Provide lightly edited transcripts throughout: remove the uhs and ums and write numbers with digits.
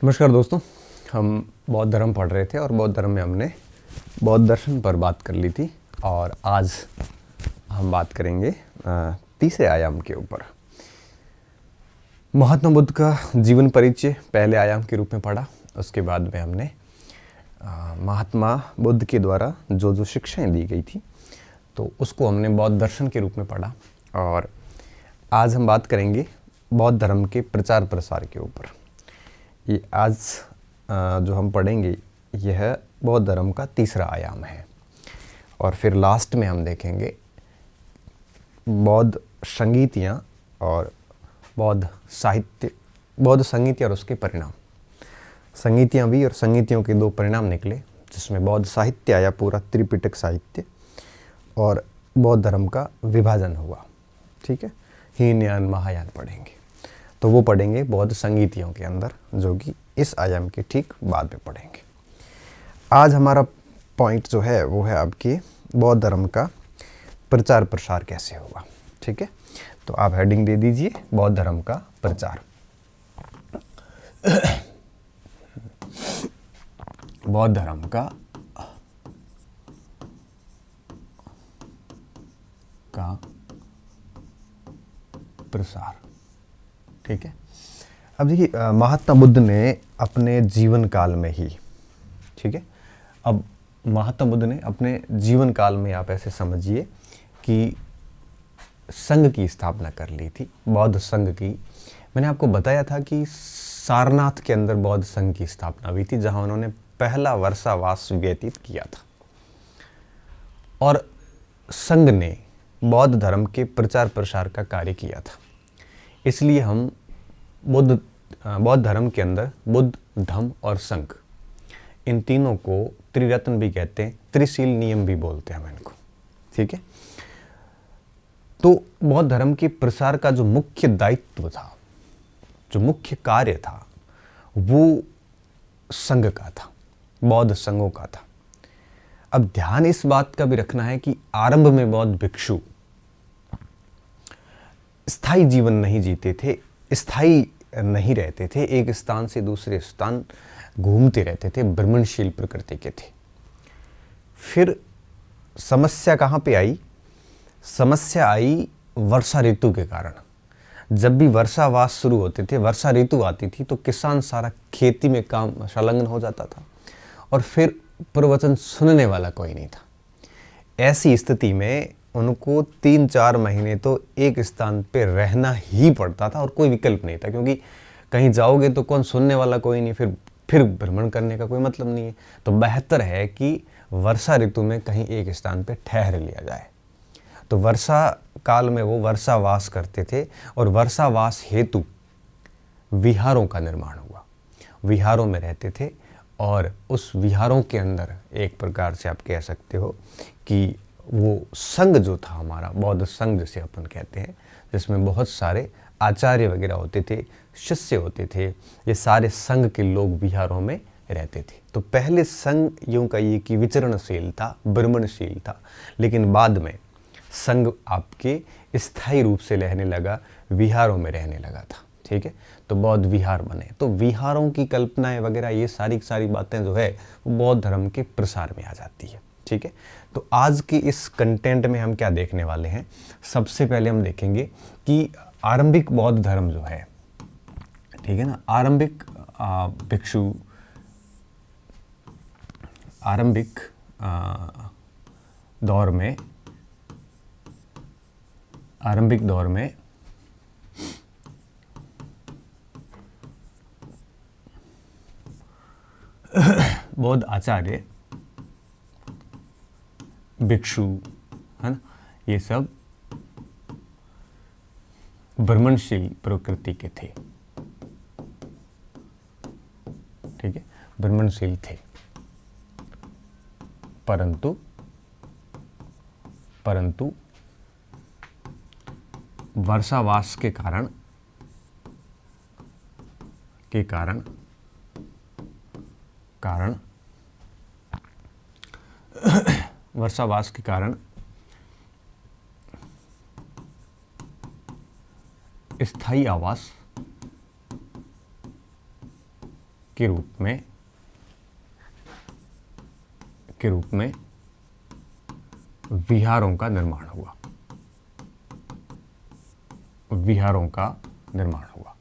नमस्कार दोस्तों। हम बौद्ध धर्म पढ़ रहे थे और बौद्ध धर्म में हमने बौद्ध दर्शन पर बात कर ली थी और आज हम बात करेंगे तीसरे आयाम के ऊपर। महात्मा बुद्ध का जीवन परिचय पहले आयाम के रूप में पढ़ा। उसके बाद में हमने महात्मा बुद्ध के द्वारा जो जो शिक्षाएं दी गई थी तो उसको हमने बौद्ध दर्शन के रूप में पढ़ा। और आज हम बात करेंगे बौद्ध धर्म के प्रचार प्रसार के ऊपर। ये आज जो हम पढ़ेंगे यह बौद्ध धर्म का तीसरा आयाम है। और फिर लास्ट में हम देखेंगे बौद्ध संगीतियाँ और बौद्ध साहित्य, बौद्ध संगीति और उसके परिणाम। संगीतियाँ भी और संगीतियों के दो परिणाम निकले, जिसमें बौद्ध साहित्य आया, पूरा त्रिपिटक साहित्य, और बौद्ध धर्म का विभाजन हुआ। ठीक है, हीनयान महायान पढ़ेंगे, तो वो पढ़ेंगे बौद्ध संगीतियों के अंदर, जो कि इस आयाम के ठीक बाद में पढ़ेंगे। आज हमारा पॉइंट जो है वो है आपके बौद्ध धर्म का प्रचार प्रसार कैसे हुआ। ठीक है, तो आप हेडिंग दे दीजिए बौद्ध धर्म का प्रचार। बौद्ध धर्म का प्रसार। ठीक है, अब देखिए महात्मा बुद्ध ने अपने जीवन काल में ही, ठीक है, अब महात्मा बुद्ध ने अपने जीवन काल में, आप ऐसे समझिए कि संघ की स्थापना कर ली थी, बौद्ध संघ की। मैंने आपको बताया था कि सारनाथ के अंदर बौद्ध संघ की स्थापना हुई थी, जहां उन्होंने पहला वर्षावास व्यतीत किया था। और संघ ने बौद्ध धर्म के प्रचार प्रसार का कार्य किया था। इसलिए हम बौद्ध धर्म के अंदर बुद्ध, धम्म और संघ, इन तीनों को त्रिरत्न भी कहते हैं, त्रिशील नियम भी बोलते हैं हम इनको। ठीक है, तो बौद्ध धर्म के प्रसार का जो मुख्य दायित्व था, जो मुख्य कार्य था, वो संघ का था, बौद्ध संघों का था। अब ध्यान इस बात का भी रखना है कि आरंभ में बौद्ध भिक्षु स्थायी जीवन नहीं जीते थे, स्थायी नहीं रहते थे, एक स्थान से दूसरे स्थान घूमते रहते थे, भ्रमणशील प्रकृति के थे। फिर समस्या कहाँ पे आई? समस्या आई वर्षा ऋतु के कारण। जब भी वर्षावास शुरू होते थे, वर्षा ऋतु आती थी, तो किसान सारा खेती में काम संलग्न हो जाता था और फिर प्रवचन सुनने वाला कोई नहीं था। ऐसी स्थिति में उनको 3-4 महीने तो एक स्थान पे रहना ही पड़ता था और कोई विकल्प नहीं था, क्योंकि कहीं जाओगे तो कौन सुनने वाला कोई नहीं, फिर भ्रमण करने का कोई मतलब नहीं है। तो बेहतर है कि वर्षा ऋतु में कहीं एक स्थान पे ठहर लिया जाए। तो वर्षा काल में वो वर्षावास करते थे और वर्षावास हेतु विहारों का निर्माण हुआ। विहारों में रहते थे और उस विहारों के अंदर एक प्रकार से आप कह सकते हो कि वो संघ जो था हमारा, बौद्ध संघ जिसे अपन कहते हैं, जिसमें बहुत सारे आचार्य वगैरह होते थे, शिष्य होते थे, ये सारे संघ के लोग विहारों में रहते थे। तो पहले संघ यूं कहिए कि विचरणशील था, भ्रमणशील था, लेकिन बाद में संघ आपके स्थायी रूप से रहने लगा, विहारों में रहने लगा था। ठीक है, तो बौद्ध विहार बने। तो विहारों की कल्पनाएं वगैरह, ये सारी बातें जो है वो बौद्ध धर्म के प्रसार में आ जाती है। ठीक है, तो आज के इस कंटेंट में हम क्या देखने वाले हैं? सबसे पहले हम देखेंगे कि आरंभिक बौद्ध धर्म जो है, ठीक है ना, आरंभिक भिक्षु, आरंभिक दौर में बौद्ध आचार्य, भिक्षु, है ना, ये सब भ्रमणशील प्रकृति के थे। ठीक है, भ्रमणशील थे, परंतु वर्षावास के कारण वर्षावास के कारण स्थायी आवास के रूप में विहारों का निर्माण हुआ। विहारों का निर्माण हुआ।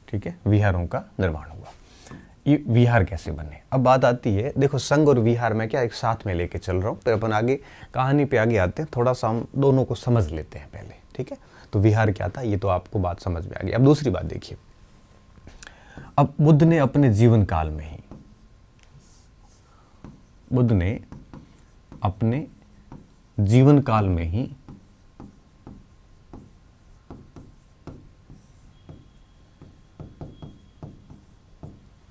ठीक है, विहारों का निर्माण हुआ। ये विहार कैसे बने? अब बात आती है, देखो संघ और विहार में क्या एक साथ में लेके चल रहा हूं, फिर अपन आगे कहानी पे आगे आते हैं, थोड़ा सा हम दोनों को समझ लेते हैं पहले। ठीक है, तो विहार क्या था ये तो आपको बात समझ में आ गई। अब दूसरी बात देखिए, अब बुद्ध ने अपने जीवन काल में ही, बुद्ध ने अपने जीवन काल में ही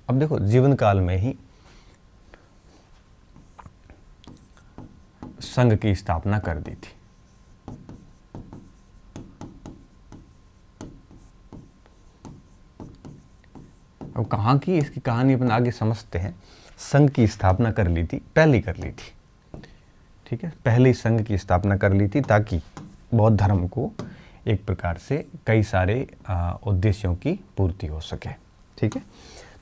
अब देखो जीवन काल में ही संघ की स्थापना कर दी थी। अब कहाँ की इसकी कहानी अपन आगे समझते हैं। संघ की स्थापना कर ली थी, पहले कर ली थी। ठीक है, पहले ही संघ की स्थापना कर ली थी ताकि बौद्ध धर्म को एक प्रकार से कई सारे उद्देश्यों की पूर्ति हो सके। ठीक है,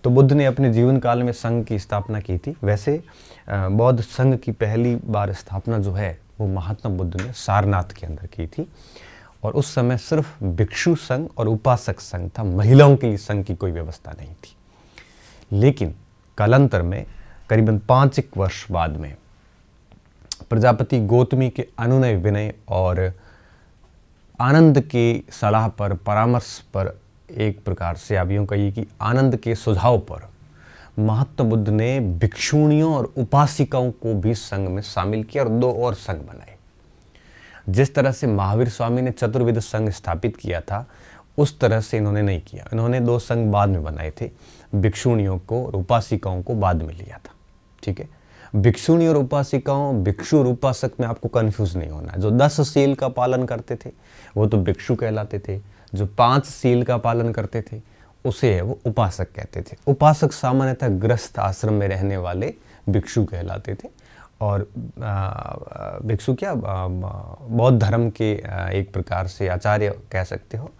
तो बुद्ध ने अपने जीवन काल में संघ की स्थापना की थी। वैसे बौद्ध संघ की पहली बार स्थापना जो है वो महात्मा बुद्ध ने सारनाथ के अंदर की थी, और उस समय सिर्फ भिक्षु संघ और उपासक संघ था, महिलाओं के लिए संघ की कोई व्यवस्था नहीं थी। लेकिन कालांतर में करीबन 5 वर्ष बाद में प्रजापति गौतमी के अनुनय विनय और आनंद के सलाह पर, परामर्श पर, एक प्रकार से आप यूं कहिए कि आनंद के सुझाव पर महात्मा बुद्ध ने भिक्षुणियों और उपासिकाओं को भी संघ में शामिल किया और 2 और संघ बनाए। जिस तरह से महावीर स्वामी ने चतुर्विध संघ स्थापित किया था उस तरह से इन्होंने नहीं किया। इन्होंने 2 संघ बाद में बनाए थे, भिक्षुणियों को और उपासिकाओं को बाद में लिया था। ठीक है, भिक्षुणी और उपासिकाओं, भिक्षु और उपासक में आपको कंफ्यूज नहीं होना। जो 10 सील का पालन करते थे वो तो भिक्षु कहलाते थे, जो 5 सील का पालन करते थे उसे है वो उपासक कहते थे। उपासक सामान्यतः गृहस्थ आश्रम में रहने वाले भिक्षु कहलाते थे, और भिक्षु क्या बौद्ध धर्म के एक प्रकार से आचार्य कह सकते हो।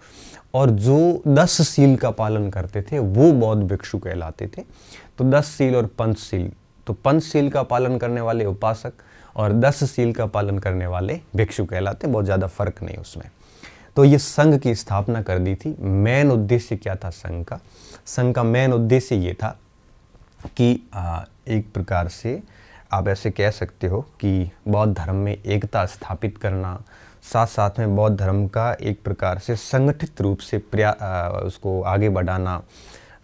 और जो 10 सील का पालन करते थे वो बौद्ध भिक्षु कहलाते थे। तो 10 सील और पंचशील, तो पंचशील का पालन करने वाले उपासक और 10 सील का पालन करने वाले भिक्षु कहलाते। बहुत ज़्यादा फर्क नहीं उसमें। तो ये संघ की स्थापना कर दी थी। मेन उद्देश्य क्या था संघ का? संघ का मेन उद्देश्य ये था कि एक प्रकार से आप ऐसे कह सकते हो कि बौद्ध धर्म में एकता स्थापित करना, साथ साथ में बौद्ध धर्म का एक प्रकार से संगठित रूप से उसको आगे बढ़ाना।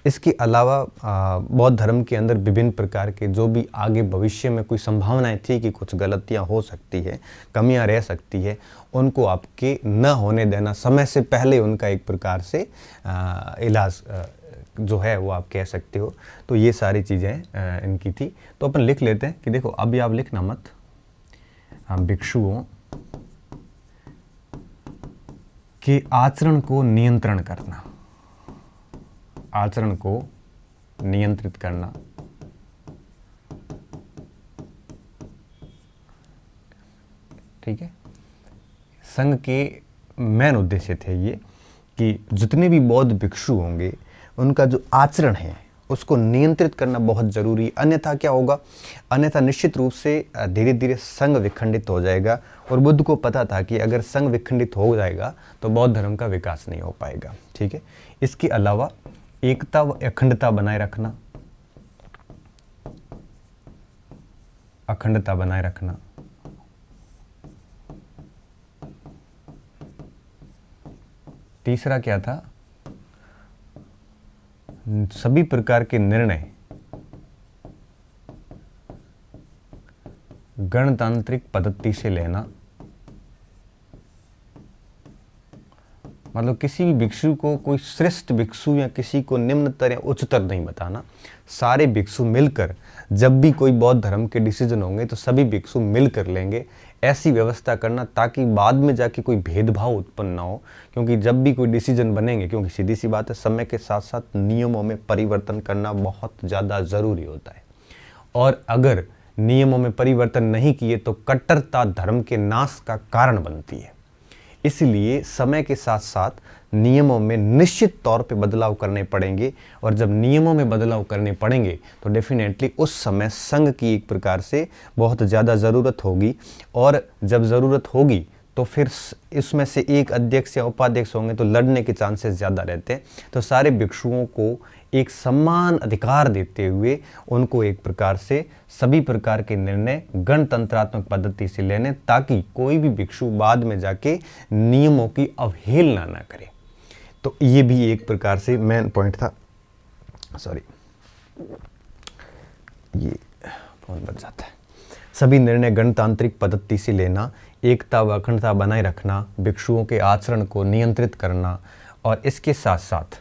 इसके अलावा बौद्ध धर्म के अंदर विभिन्न प्रकार के जो भी आगे भविष्य में कोई संभावनाएं थी कि कुछ गलतियां हो सकती है, कमियां रह सकती है, उनको आपके न होने देना, समय से पहले उनका एक प्रकार से इलाज जो है वो आप कह सकते हो। तो ये सारी चीज़ें इनकी थी। तो अपन लिख लेते हैं कि देखो अभी आप लिखना मत, भिक्षुओं के आचरण को नियंत्रण करना, आचरण को नियंत्रित करना, ठीक है। संघ के मेन उद्देश्य थे ये कि जितने भी बौद्ध भिक्षु होंगे उनका जो आचरण है उसको नियंत्रित करना बहुत जरूरी। अन्यथा क्या होगा? अन्यथा निश्चित रूप से धीरे धीरे संघ विखंडित हो जाएगा। और बुद्ध को पता था कि अगर संघ विखंडित हो जाएगा तो बौद्ध धर्म का विकास नहीं हो पाएगा। ठीक है। इसके अलावा एकता व अखंडता बनाए रखना, अखंडता बनाए रखना, तीसरा क्या था? सभी प्रकार के निर्णय गणतांत्रिक पद्धति से लेना। मतलब किसी भी भिक्षु को कोई श्रेष्ठ भिक्षु या किसी को निम्नतर या उच्चतर नहीं बताना। सारे भिक्षु मिलकर जब भी कोई बौद्ध धर्म के डिसीजन होंगे तो सभी भिक्षु मिलकर लेंगे, ऐसी व्यवस्था करना ताकि बाद में जाके कोई भेदभाव उत्पन्न ना हो। क्योंकि जब भी कोई डिसीजन बनेंगे, क्योंकि सीधी सी बात है, समय के साथ साथ नियमों में परिवर्तन करना बहुत ज़्यादा ज़रूरी होता है। और अगर नियमों में परिवर्तन नहीं किए तो कट्टरता धर्म के नाश का कारण बनती है। इसलिए समय के साथ साथ नियमों में निश्चित तौर पे बदलाव करने पड़ेंगे, और जब नियमों में बदलाव करने पड़ेंगे तो डेफिनेटली उस समय संघ की एक प्रकार से बहुत ज़्यादा ज़रूरत होगी। और जब ज़रूरत होगी तो फिर इसमें से एक अध्यक्ष या उपाध्यक्ष होंगे तो लड़ने के चांसेस ज़्यादा रहते हैं। तो सारे भिक्षुओं को एक समान अधिकार देते हुए उनको एक प्रकार से सभी प्रकार के निर्णय गणतंत्रात्मक पद्धति से लेने, ताकि कोई भी भिक्षु बाद में जाके नियमों की अवहेलना ना करे। तो ये भी एक प्रकार से मेन पॉइंट था। सॉरी, ये फोन बज जाता है। सभी निर्णय गणतांत्रिक पद्धति से लेना, एकता व अखंडता बनाए रखना, भिक्षुओं के आचरण को नियंत्रित करना, और इसके साथ साथ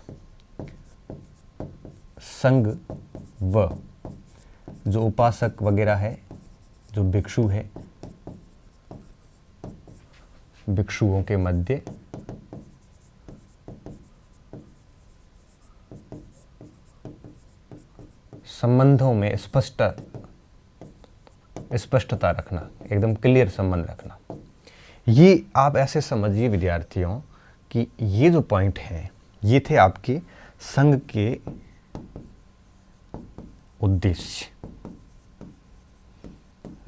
संघ व जो उपासक वगैरह है, जो भिक्षु है, भिक्षुओं के मध्य संबंधों में स्पष्टता रखना, एकदम क्लियर संबंध रखना। ये आप ऐसे समझिए विद्यार्थियों कि ये जो पॉइंट हैं ये थे आपके संघ के उद्देश्य।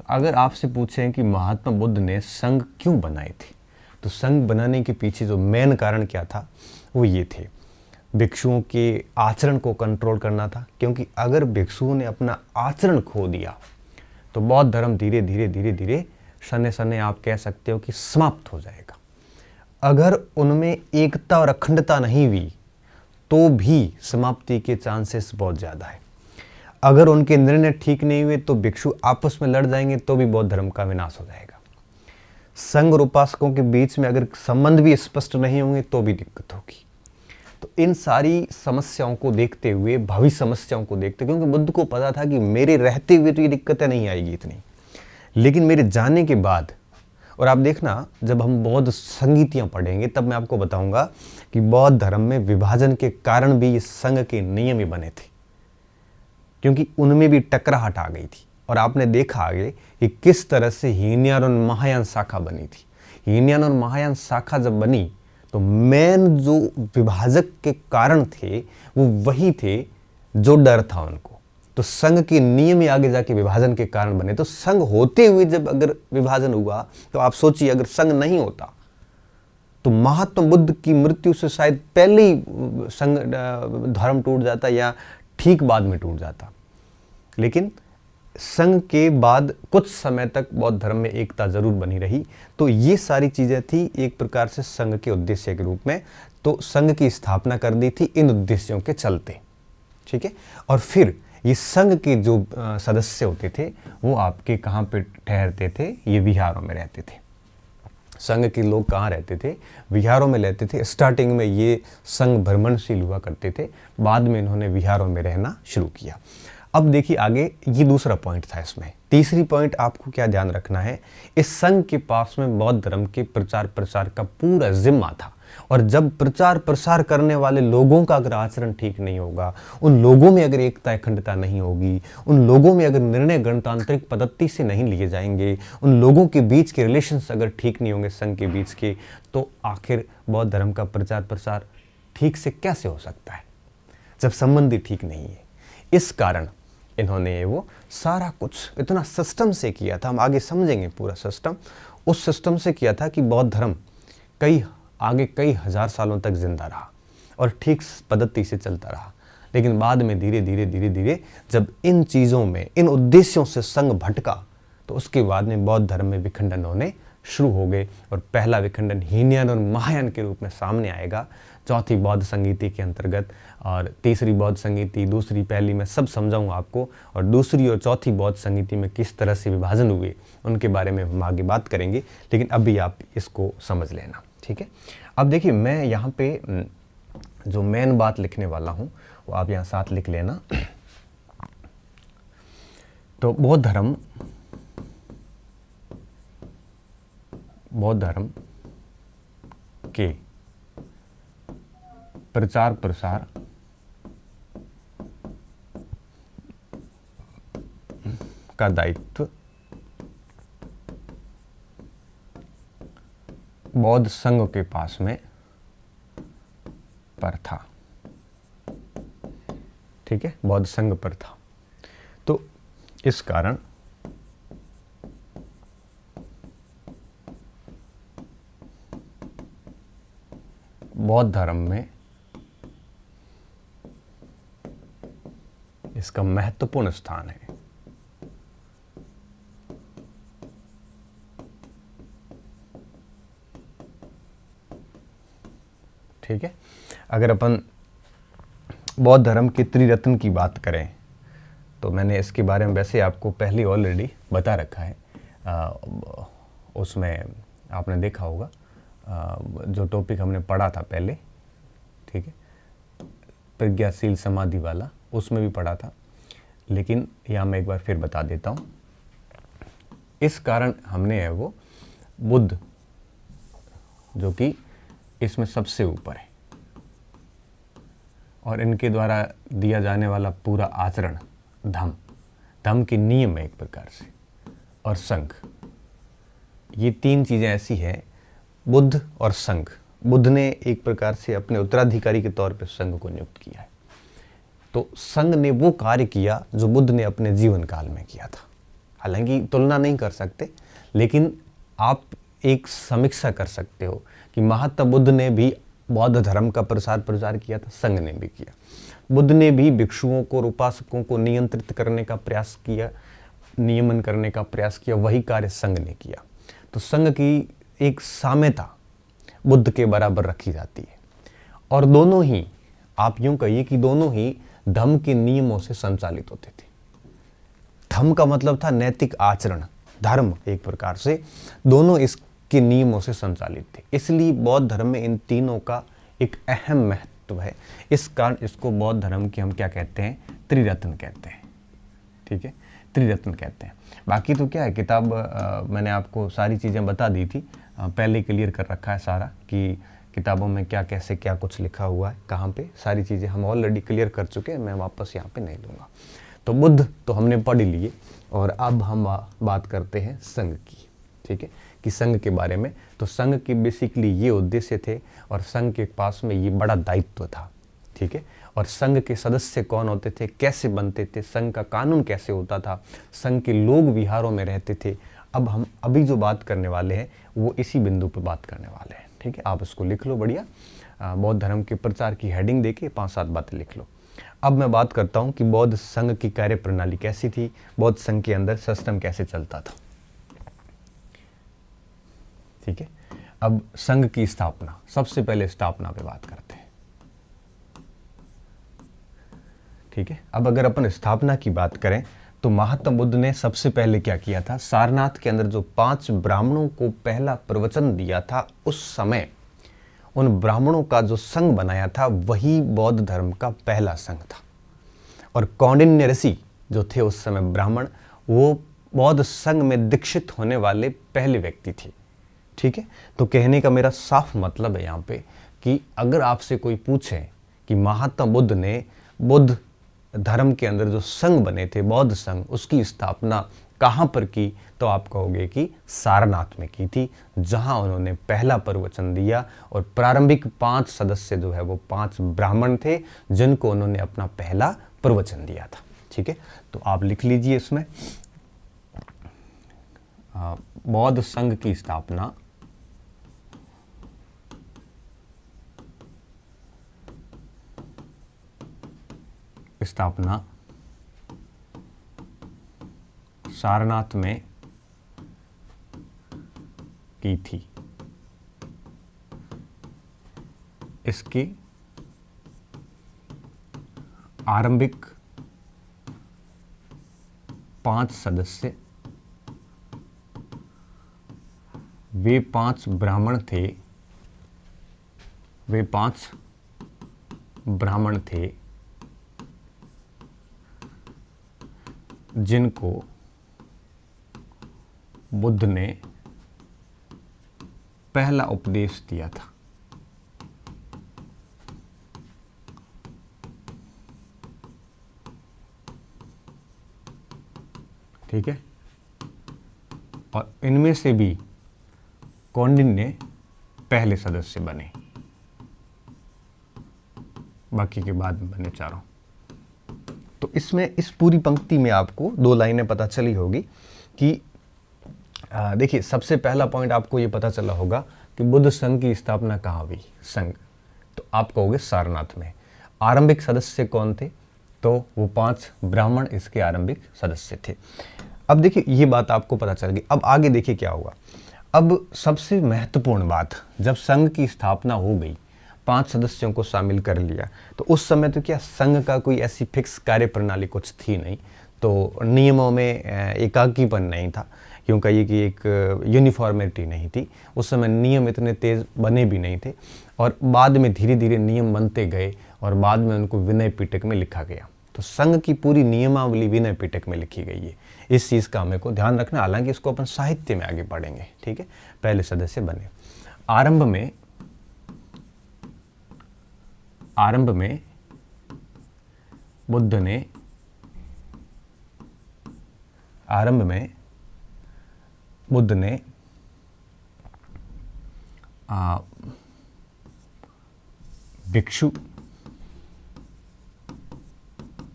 अगर आपसे पूछें कि महात्मा बुद्ध ने संघ क्यों बनाए थे, तो संघ बनाने के पीछे जो मेन कारण क्या था वो ये थे, भिक्षुओं के आचरण को कंट्रोल करना था। क्योंकि अगर भिक्षुओं ने अपना आचरण खो दिया तो बौद्ध धर्म धीरे धीरे धीरे धीरे सने सने आप कह सकते हो कि समाप्त हो जाएगा। अगर उनमें एकता और अखंडता नहीं हुई तो भी समाप्ति के चांसेस बहुत ज़्यादा है। अगर उनके निर्णय ठीक नहीं हुए तो भिक्षु आपस में लड़ जाएंगे तो भी बौद्ध धर्म का विनाश हो जाएगा। संघ और उपासकों के बीच में अगर संबंध भी स्पष्ट नहीं होंगे तो भी दिक्कत होगी। तो इन सारी समस्याओं को देखते हुए, भावी समस्याओं को देखते, क्योंकि बुद्ध को पता था कि मेरे रहते हुए तो ये दिक्कतें नहीं आएगी इतनी, लेकिन मेरे जाने के बाद, और आप देखना जब हम बौद्ध संगीतियाँ पढ़ेंगे तब मैं आपको बताऊंगा कि बौद्ध धर्म में विभाजन के कारण भी ये संघ के नियम ही बने थे, क्योंकि उनमें भी टकराहट आ गई थी। और आपने देखा आगे कि किस तरह से हीनयान और महायान शाखा बनी थी। हीनयान और महायान शाखा जब बनी तो मेन जो विभाजक के कारण थे वो वही थे जो डर था उनको। तो संघ के नियम ही आगे जाके विभाजन के कारण बने। तो संघ होते हुए जब अगर विभाजन हुआ तो आप सोचिए, अगर संघ नहीं होता तो महात्मा बुद्ध की मृत्यु से शायद पहले ही संघ धर्म टूट जाता या ठीक बाद में टूट जाता। लेकिन संघ के बाद कुछ समय तक बौद्ध धर्म में एकता जरूर बनी रही। तो ये सारी चीजें थी एक प्रकार से संघ के उद्देश्य के रूप में। तो संघ की स्थापना कर दी थी इन उद्देश्यों के चलते, ठीक है। और फिर ये संघ के जो सदस्य होते थे वो आपके कहाँ पे ठहरते थे, ये विहारों में रहते थे। संघ के लोग कहाँ रहते थे, विहारों में रहते थे। स्टार्टिंग में ये संघ भ्रमणशील हुआ करते थे, बाद में इन्होंने विहारों में रहना शुरू किया। अब देखिए आगे, ये दूसरा पॉइंट था इसमें। तीसरी पॉइंट आपको क्या ध्यान रखना है, इस संघ के पास में बौद्ध धर्म के प्रचार प्रसार का पूरा जिम्मा था। और जब प्रचार प्रसार करने वाले लोगों का अगर आचरण ठीक नहीं होगा, उन लोगों में अगर एकता अखंडता नहीं होगी, उन लोगों में अगर निर्णय गणतांत्रिक पद्धति से नहीं लिए जाएंगे, उन लोगों के बीच के रिलेशंस अगर ठीक नहीं होंगे संघ के बीच के, तो आखिर बौद्ध धर्म का प्रचार प्रसार ठीक से कैसे हो सकता है जब संबंध ही ठीक नहीं है। इस कारण इन्होंने वो सारा कुछ इतना सिस्टम से किया था, हम आगे समझेंगे पूरा सिस्टम। उस सिस्टम से किया था कि बौद्ध धर्म कई हजार सालों तक जिंदा रहा और ठीक पद्धति से चलता रहा। लेकिन बाद में धीरे धीरे जब इन चीज़ों में, इन उद्देश्यों से संघ भटका, तो उसके बाद में बौद्ध धर्म में विखंडन होने शुरू हो गए। और पहला विखंडन हीनयान और महायान के रूप में सामने आएगा चौथी बौद्ध संगीति के अंतर्गत। और तीसरी बौद्ध संगीति, दूसरी, पहली मैं सब समझाऊंगा आपको, और दूसरी और चौथी बौद्ध संगीति में किस तरह से विभाजन हुए उनके बारे में हम आगे बात करेंगे। लेकिन अभी आप इसको समझ लेना, ठीक है। अब देखिए, मैं यहाँ पे जो मेन बात लिखने वाला हूँ वो आप यहाँ साथ लिख लेना। तो बौद्ध धर्म के प्रचार प्रसार का दायित्व बौद्ध संघ के पास में पर था। ठीक है, बौद्ध संघ पर था। तो इस कारण बौद्ध धर्म में इसका महत्वपूर्ण स्थान है। ठीक है, अगर अपन बौद्ध धर्म के त्रिरत्न की बात करें तो मैंने इसके बारे में वैसे आपको पहले ऑलरेडी बता रखा है। उसमें आपने देखा होगा जो टॉपिक हमने पढ़ा था पहले, ठीक है, प्रज्ञाशील समाधि वाला, उसमें भी पढ़ा था, लेकिन यहाँ मैं एक बार फिर बता देता हूँ। इस कारण हमने है वो बुद्ध जो कि इसमें सबसे ऊपर है और इनके द्वारा दिया जाने वाला पूरा आचरण धम्म के नियम है एक प्रकार से, और संघ, ये तीन चीज़ें ऐसी हैं। बुद्ध और संघ, बुद्ध ने एक प्रकार से अपने उत्तराधिकारी के तौर पे संघ को नियुक्त किया है। तो संघ ने वो कार्य किया जो बुद्ध ने अपने जीवन काल में किया था। हालांकि तुलना नहीं कर सकते, लेकिन आप एक समीक्षा कर सकते हो कि महात्मा बुद्ध ने भी बौद्ध धर्म का प्रचार किया था, संघ ने भी किया। बुद्ध ने भी भिक्षुओं को और उपासकों को नियंत्रित करने का प्रयास किया, नियमन करने का प्रयास किया, वही कार्य संघ ने किया। तो संघ की एक साम्यता बुद्ध के बराबर रखी जाती है, और दोनों ही, आप यूं कहिए कि दोनों ही धम्म के नियमों से संचालित होते थे। धम्म का मतलब था नैतिक आचरण, धर्म एक प्रकार से, दोनों इसके नियमों से संचालित थे। इसलिए बौद्ध धर्म में इन तीनों का एक अहम महत्व है। इस कारण इसको बौद्ध धर्म की हम क्या कहते हैं, त्रिरत्न कहते हैं। ठीक है, त्रिरत्न कहते हैं। बाकी तो क्या है, किताब मैंने आपको सारी चीज़ें बता दी थी, पहले क्लियर कर रखा है सारा कि किताबों में क्या कैसे क्या कुछ लिखा हुआ है, कहाँ पे, सारी चीज़ें हम ऑलरेडी क्लियर कर चुके हैं, मैं वापस यहाँ पे नहीं लूँगा। तो बुद्ध तो हमने पढ़ लिए, और अब हम बात करते हैं संघ की। ठीक है, कि संघ के बारे में। तो संघ के बेसिकली ये उद्देश्य थे, और संघ के पास में ये बड़ा दायित्व था। ठीक है, और संघ के सदस्य कौन होते थे, कैसे बनते थे, संघ का कानून कैसे होता था, संघ के लोग विहारों में रहते थे। अब हम अभी जो बात करने वाले हैं वो इसी बिंदु पर बात करने वाले हैं। ठीक है, आप इसको लिख लो बढ़िया, बौद्ध धर्म के प्रचार की हेडिंग देके 5-7 बातें लिख लो। अब मैं बात करता हूँ कि बौद्ध संघ की कार्य प्रणाली कैसी थी, बौद्ध संघ के अंदर सिस्टम कैसे चलता था। ठीक है, अब संघ की स्थापना, सबसे पहले स्थापना पे बात करते हैं। ठीक है, अब अगर अपन स्थापना की बात करें तो महात्मा बुद्ध ने सबसे पहले क्या किया था, सारनाथ के अंदर जो 5 ब्राह्मणों को पहला प्रवचन दिया था, उस समय उन ब्राह्मणों का जो संघ बनाया था वही बौद्ध धर्म का पहला संघ था। और कौंडिन्य ऋषि जो थे उस समय ब्राह्मण, वो बौद्ध संघ में दीक्षित होने वाले पहले व्यक्ति थे। ठीक है, तो कहने का मेरा साफ मतलब है यहाँ पे कि अगर आपसे कोई पूछे कि महात्मा बुद्ध ने बुद्ध धर्म के अंदर जो संघ बने थे, बौद्ध संघ, उसकी स्थापना कहाँ पर की, तो आप कहोगे कि सारनाथ में की थी, जहाँ उन्होंने पहला प्रवचन दिया। और प्रारंभिक 5 सदस्य जो है वो 5 ब्राह्मण थे, जिनको उन्होंने अपना पहला प्रवचन दिया था। ठीक है, तो आप लिख लीजिए इसमें बौद्ध संघ की स्थापना सारनाथ में की थी। इसकी आरंभिक 5 सदस्य, वे 5 ब्राह्मण थे, जिनको बुद्ध ने पहला उपदेश दिया था। ठीक है, और इनमें से भी कौंडिन्य पहले सदस्य बने, बाकी के बाद में बने चारों। तो इसमें इस पूरी पंक्ति में आपको 2 लाइनें पता चली होगी कि देखिए, सबसे पहला पॉइंट आपको ये पता चला होगा कि बुद्ध संघ की स्थापना कहाँ हुई। संघ तो आप कहोगे सारनाथ में। आरंभिक सदस्य कौन थे? तो वो 5 ब्राह्मण इसके आरंभिक सदस्य थे। अब देखिए, ये बात आपको पता चल गई। अब आगे देखिए क्या हुआ। अब सबसे महत्वपूर्ण बात, जब संघ की स्थापना हो गई, 5 सदस्यों को शामिल कर लिया, तो उस समय तो क्या संघ का कोई ऐसी फिक्स कार्य प्रणाली कुछ थी नहीं, तो नियमों में एकाकीपन नहीं था, क्यों कहिए कि एक यूनिफॉर्मिटी नहीं थी। उस समय नियम इतने तेज बने भी नहीं थे, और बाद में धीरे धीरे नियम बनते गए और बाद में उनको विनय पिटक में लिखा गया। तो संघ की पूरी नियमावली विनय पिटक में लिखी गई है। इस चीज़ का हमें को ध्यान रखना, हालांकि इसको अपन साहित्य में आगे पढ़ेंगे। ठीक है, पहले सदस्य बने। आरंभ में बुद्ध ने भिक्षु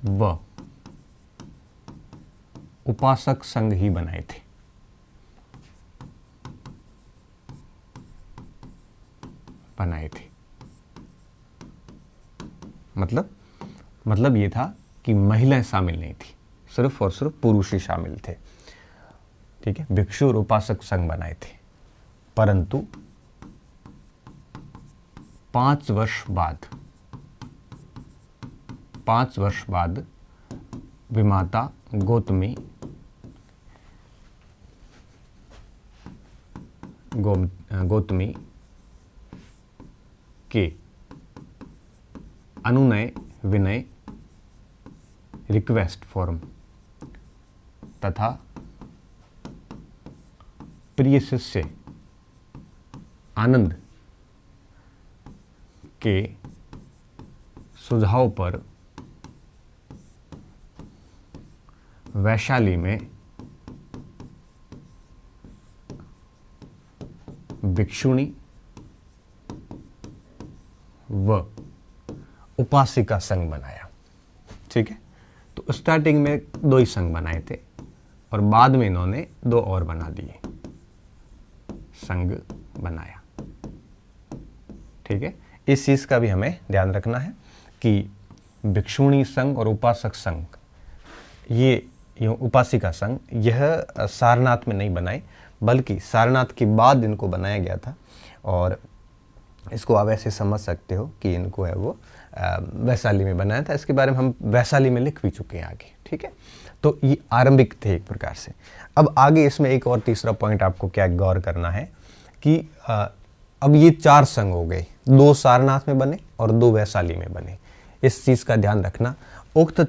व उपासक संघ ही बनाए थे। मतलब ये था कि महिलाएं शामिल नहीं थी, सिर्फ और सिर्फ पुरुष ही शामिल थे। ठीक है, भिक्षु और उपासक संघ बनाए थे। परंतु 5 वर्ष बाद विमाता गौतमी के अनुनय विनय रिक्वेस्ट फॉर्म तथा प्रिय शिष्य आनंद के सुझाव पर वैशाली में भिक्षुणी व उपासिका संघ बनाया। ठीक है, तो स्टार्टिंग में 2 ही संघ बनाए थे और बाद में इन्होंने 2 और बना दिए, संघ बनाया। ठीक है, इस चीज का भी हमें ध्यान रखना है कि भिक्षुणी संघ और उपासक संघ, ये उपासिका संघ, यह सारनाथ में नहीं बनाए, बल्कि सारनाथ के बाद इनको बनाया गया था। और इसको आप ऐसे समझ सकते हो कि इनको है वो वैशाली में बनाया था। इसके बारे में हम वैशाली में लिख भी चुके हैं आगे। ठीक है, तो ये आरंभिक थे एक प्रकार से। अब आगे इसमें एक और तीसरा पॉइंट आपको क्या गौर करना है कि अब ये 4 संघ हो गए, 2 सारनाथ में बने और 2 वैशाली में बने। इस चीज का ध्यान रखना। उक्त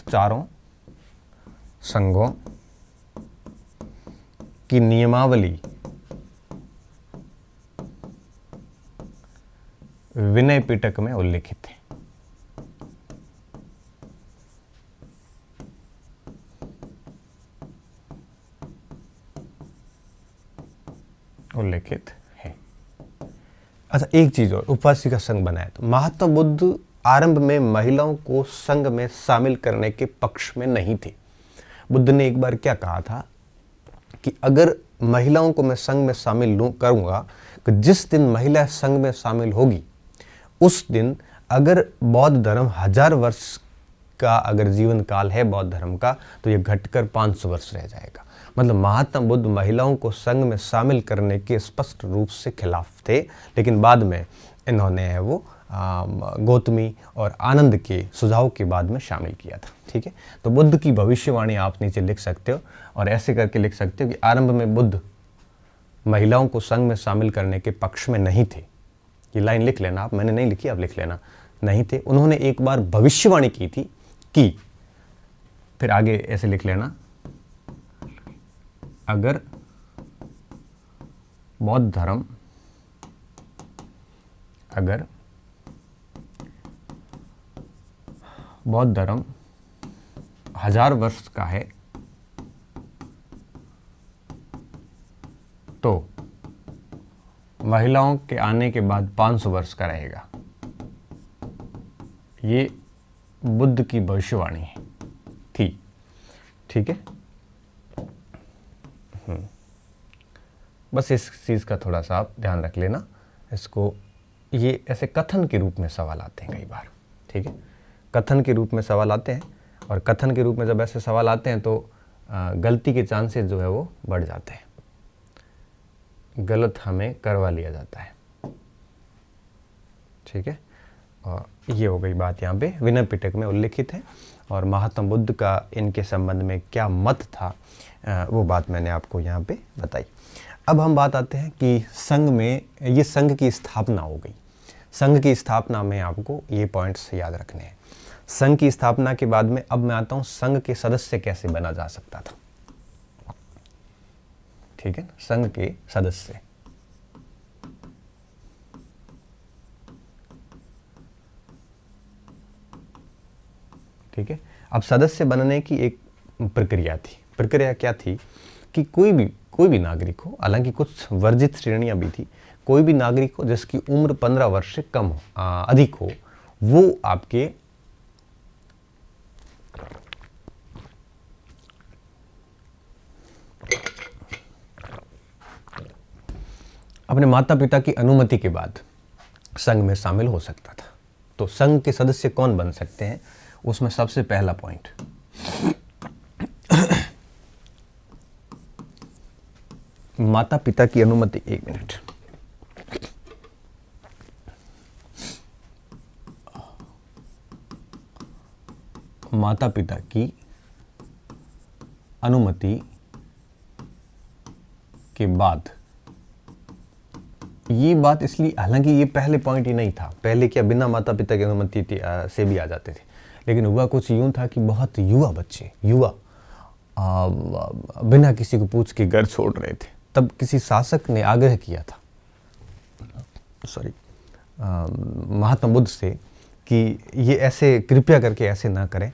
चारों संघों की नियमावली विनय पिटक में उल्लिखित है। अच्छा, एक चीज और, उपासिका संघ बनाया। तो महात्मा बुद्ध आरंभ में महिलाओं को संघ में शामिल करने के पक्ष में नहीं थे। बुद्ध ने एक बार क्या कहा था कि अगर महिलाओं को मैं संघ में शामिल करूंगा, तो जिस दिन महिला संघ में शामिल होगी उस दिन अगर बौद्ध धर्म 1000 वर्ष का अगर जीवन काल है बौद्ध धर्म का, तो यह घटकर 500 वर्ष रह जाएगा। मतलब महात्मा बुद्ध महिलाओं को संघ में शामिल करने के स्पष्ट रूप से खिलाफ थे, लेकिन बाद में इन्होंने वो गौतमी और आनंद के सुझाव के बाद में शामिल किया था। ठीक है, तो बुद्ध की भविष्यवाणी आप नीचे लिख सकते हो और ऐसे करके लिख सकते हो कि आरंभ में बुद्ध महिलाओं को संघ में शामिल करने के पक्ष में नहीं थे। ये लाइन लिख लेना आप, मैंने नहीं लिखी, आप लिख लेना, नहीं थे। उन्होंने एक बार भविष्यवाणी की थी कि, फिर आगे ऐसे लिख लेना, अगर बौद्ध धर्म 1000 वर्ष का है महिलाओं के आने के बाद 500 वर्ष का रहेगा। ये बुद्ध की भविष्यवाणी थी। ठीक है, बस इस चीज़ का थोड़ा सा आप ध्यान रख लेना। इसको ये ऐसे कथन के रूप में सवाल आते हैं कई बार। ठीक है, कथन के रूप में सवाल आते हैं, और कथन के रूप में जब ऐसे सवाल आते हैं तो गलती के चांसेस जो है वो बढ़ जाते हैं, गलत हमें करवा लिया जाता है। ठीक है, और ये हो गई बात यहाँ पे विनय पिटक में उल्लिखित है। और महात्मा बुद्ध का इनके संबंध में क्या मत था, वो बात मैंने आपको यहाँ पे बताई। अब हम बात आते हैं कि संघ में, ये संघ की स्थापना हो गई। संघ की स्थापना में आपको ये पॉइंट्स याद रखने हैं। संघ की स्थापना के बाद में अब मैं आता हूँ संघ के सदस्य कैसे बना जा सकता था। ठीक है, संघ के सदस्य। ठीक है, अब सदस्य बनने की एक प्रक्रिया थी। प्रक्रिया क्या थी कि कोई भी नागरिक हो, हालांकि कुछ वर्जित श्रेणियां भी थी, कोई भी नागरिक हो जिसकी उम्र 15 वर्ष से कम हो, अधिक हो, वो आपके अपने माता पिता की अनुमति के बाद संघ में शामिल हो सकता था। तो संघ के सदस्य कौन बन सकते हैं, उसमें सबसे पहला पॉइंट, माता पिता की अनुमति। एक मिनट, माता पिता की अनुमति के बाद, ये बात इसलिए, हालांकि ये पहले पॉइंट ही नहीं था। पहले क्या बिना माता पिता की अनुमति से भी आ जाते थे, लेकिन हुआ कुछ यूं था कि बहुत युवा बच्चे बिना किसी को पूछ के घर छोड़ रहे थे। तब किसी शासक ने आग्रह किया था, महात्मा बुद्ध से कि ये ऐसे कृपया करके ऐसे ना करें,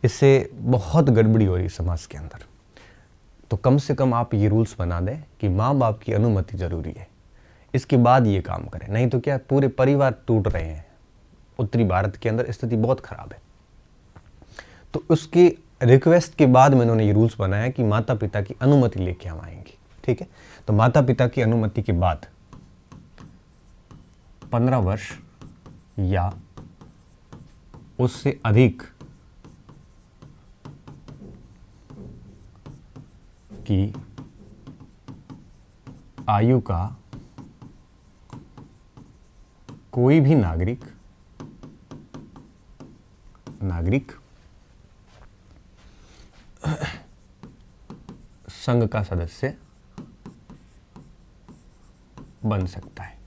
इससे बहुत गड़बड़ी हो रही समाज के अंदर। तो कम से कम आप ये रूल्स बना दें कि माँ बाप की अनुमति जरूरी है, इसके बाद ये काम करें, नहीं तो क्या पूरे परिवार टूट रहे हैं। उत्तरी भारत के अंदर स्थिति बहुत खराब है। तो उसके रिक्वेस्ट के बाद में उन्होंने ये रूल्स बनाया कि माता पिता की अनुमति लेके हम आएंगे। ठीक है, तो माता पिता की अनुमति के बाद 15 वर्ष या उससे अधिक की आयु का कोई भी नागरिक संघ का सदस्य बन सकता है।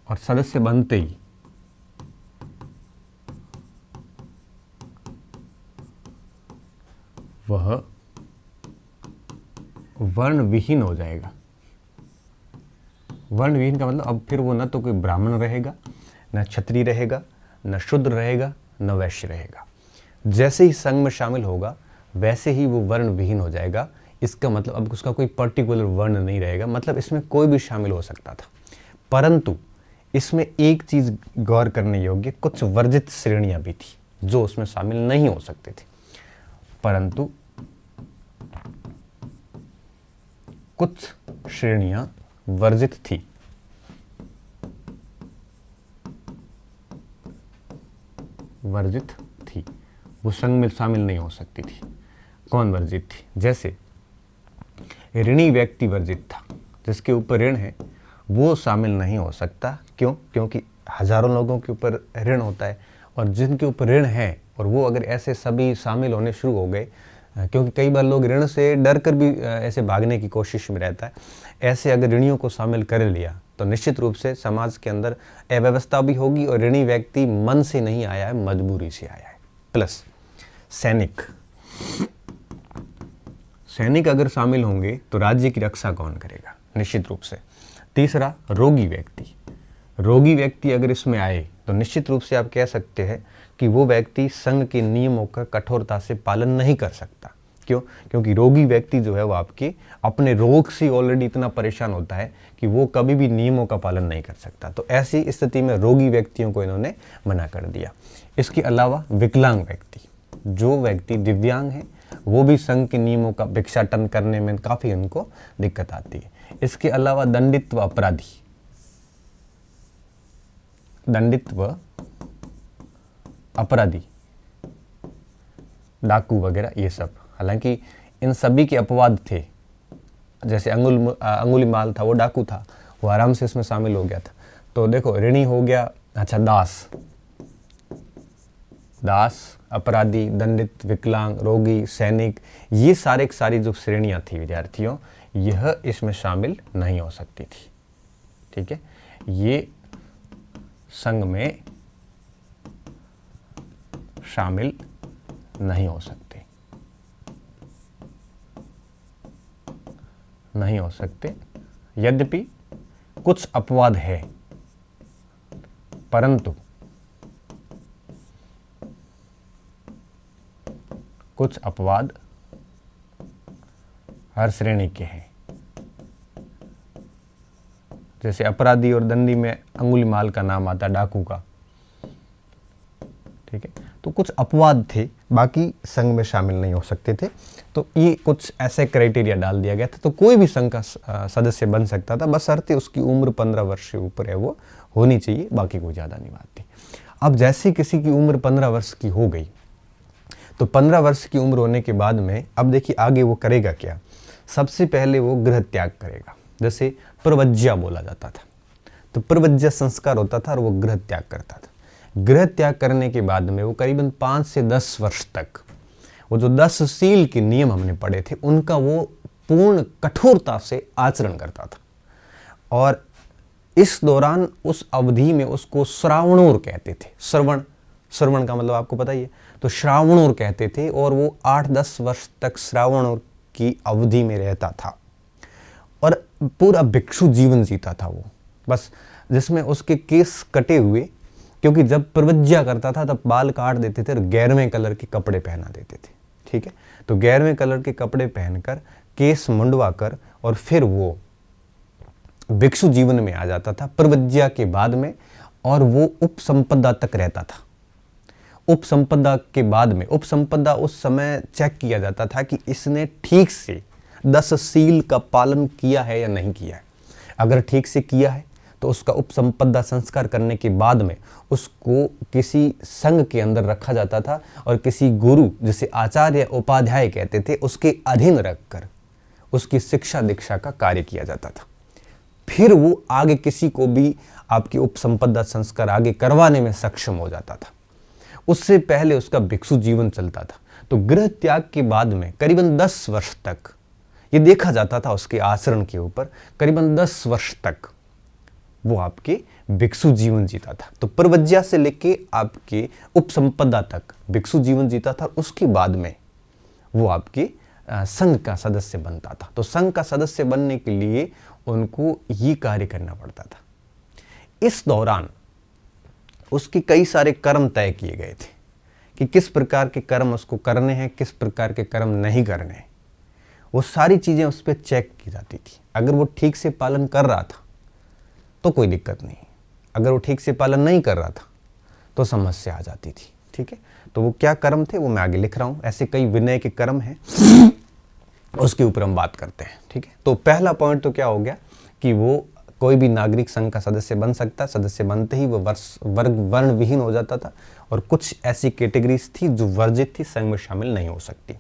और सदस्य बनते ही वह वर्ण विहीन हो जाएगा। वर्ण विहीन का मतलब अब फिर वो न तो कोई ब्राह्मण रहेगा, न क्षत्रिय रहेगा, न शूद्र रहेगा, न वैश्य रहेगा। जैसे ही संघ में शामिल होगा वैसे ही वो वर्ण विहीन हो जाएगा। इसका मतलब अब उसका कोई पर्टिकुलर वर्ण नहीं रहेगा, मतलब इसमें कोई भी शामिल हो सकता था। परंतु इसमें एक चीज गौर करने योग्य, कुछ वर्जित श्रेणियां भी थी जो उसमें शामिल नहीं हो सकते थे, परंतु कुछ श्रेणियां वर्जित थी। वो संघ में शामिल नहीं हो सकती थी। कौन वर्जित थी? जैसे ऋणी व्यक्ति वर्जित था, जिसके ऊपर ऋण है वो शामिल नहीं हो सकता। क्यों? क्योंकि हजारों लोगों के ऊपर ऋण होता है, और जिनके ऊपर ऋण है और वो अगर ऐसे सभी शामिल होने शुरू हो गए, क्योंकि कई बार लोग ऋण से डर कर भी ऐसे भागने की कोशिश में रहता है, ऐसे अगर ऋणियों को शामिल कर लिया तो निश्चित रूप से समाज के अंदर अव्यवस्था भी होगी, और ऋणी व्यक्ति मन से नहीं आया है, मजबूरी से आया है। प्लस सैनिक अगर शामिल होंगे तो राज्य की रक्षा कौन करेगा? निश्चित रूप से। तीसरा, रोगी व्यक्ति अगर इसमें आए तो निश्चित रूप से आप कह सकते हैं कि वो व्यक्ति संघ के नियमों का कठोरता से पालन नहीं कर सकता। क्यों? क्योंकि रोगी व्यक्ति जो है वो आपके अपने रोग से ऑलरेडी इतना परेशान होता है कि वो कभी भी नियमों का पालन नहीं कर सकता। तो ऐसी स्थिति में रोगी व्यक्तियों को इन्होंने मना कर दिया। इसके अलावा विकलांग व्यक्ति, जो व्यक्ति दिव्यांग है, वो भी संघ के नियमों का भिक्षाटन करने में काफ़ी उनको दिक्कत आती है। इसके अलावा दंडित व अपराधी, दंडित व अपराधी, डाकू वगैरह ये सब, हालांकि इन सभी के अपवाद थे। जैसे अंगुलीमाल था, वो डाकू था, वो आराम से इसमें शामिल हो गया था। तो देखो, ऋणी हो गया, अच्छा दास, अपराधी, दंडित, विकलांग, रोगी, सैनिक, ये सारी जो श्रेणियां थी विद्यार्थियों, यह इसमें शामिल नहीं हो सकती थी। ठीक है, ये संघ में शामिल नहीं हो सकते, यद्यपि कुछ अपवाद है, परंतु कुछ अपवाद हर श्रेणी के हैं। जैसे अपराधी और दंडी में अंगुलीमाल का नाम आता, डाकू का। ठीक है, तो कुछ अपवाद थे, बाकी संघ में शामिल नहीं हो सकते थे। तो ये कुछ ऐसे क्राइटेरिया डाल दिया गया था। तो कोई भी संघ का सदस्य बन सकता था, बस शर्त उसकी उम्र 15 वर्ष से ऊपर है वो होनी चाहिए, बाकी कोई ज़्यादा नहीं बात थी। अब जैसे किसी की उम्र 15 वर्ष की हो गई, तो 15 वर्ष की उम्र होने के बाद में अब देखिए आगे वो करेगा क्या। सबसे पहले वो गृह त्याग करेगा, जैसे प्रवज्या बोला जाता था। तो प्रवज्या संस्कार होता था और वो गृह त्याग करता था। गृह त्याग करने के बाद में वो करीबन 5 से 10 वर्ष तक वो जो 10 शील के नियम हमने पढ़े थे उनका वो पूर्ण कठोरता से आचरण करता था। और इस दौरान उस अवधि में उसको श्रावणोर कहते थे। श्रवण का मतलब आपको पता ही है, तो श्रावणोर कहते थे। और वो 8-10 वर्ष तक श्रावणोर की अवधि में रहता था और पूरा भिक्षु जीवन जीता था वो, बस जिसमें उसके केस कटे हुए, क्योंकि जब प्रवज्या करता था तब बाल काट देते थे और 11वें कलर के कपड़े पहना देते थे। ठीक है, तो 11वें कलर के कपड़े पहनकर, केस मुंडवा कर, और फिर वो भिक्षु जीवन में आ जाता था प्रवज्या के बाद में। और वो उपसंपदा तक रहता था। उपसंपदा के बाद में, उपसंपदा उस समय चेक किया जाता था कि इसने ठीक से 10 शील का पालन किया है या नहीं किया है। अगर ठीक से किया है तो उसका उपसंपदा संस्कार करने के बाद में उसको किसी संघ के अंदर रखा जाता था और किसी गुरु, जिसे आचार्य उपाध्याय कहते थे, उसके अधीन रखकर उसकी शिक्षा दीक्षा का कार्य किया जाता था। फिर वो आगे किसी को भी आपकी उपसंपदा संस्कार आगे करवाने में सक्षम हो जाता था। उससे पहले उसका भिक्षु जीवन चलता था। तो गृह त्याग के बाद में करीबन 10 वर्ष तक ये देखा जाता था उसके आचरण के ऊपर, करीबन 10 वर्ष तक वो आपके भिक्षु जीवन जीता था। तो प्रवज्या से लेके आपके उपसंपदा तक भिक्षु जीवन जीता था। उसके बाद में वो आपके संघ का सदस्य बनता था। तो संघ का सदस्य बनने के लिए उनको ये कार्य करना पड़ता था। इस दौरान उसके कई सारे कर्म तय किए गए थे कि किस प्रकार के कर्म उसको करने हैं, किस प्रकार के कर्म नहीं करने हैं। वो सारी चीज़ें उस पर चेक की जाती थी। अगर वो ठीक से पालन कर रहा था तो कोई दिक्कत नहीं, अगर वो ठीक से पालन नहीं कर रहा था तो समस्या आ जाती थी। ठीक है, तो वो क्या कर्म थे वो मैं आगे लिख रहा हूँ। ऐसे कई विनय के कर्म हैं, उसके ऊपर हम बात करते हैं। ठीक है, तो पहला पॉइंट तो क्या हो गया कि वो कोई भी नागरिक संघ का सदस्य बन सकता, सदस्य बनते ही वो वर्ण विहीन हो जाता था। और कुछ ऐसी कैटेगरीज थी जो वर्जित थी, संघ में शामिल नहीं हो सकती।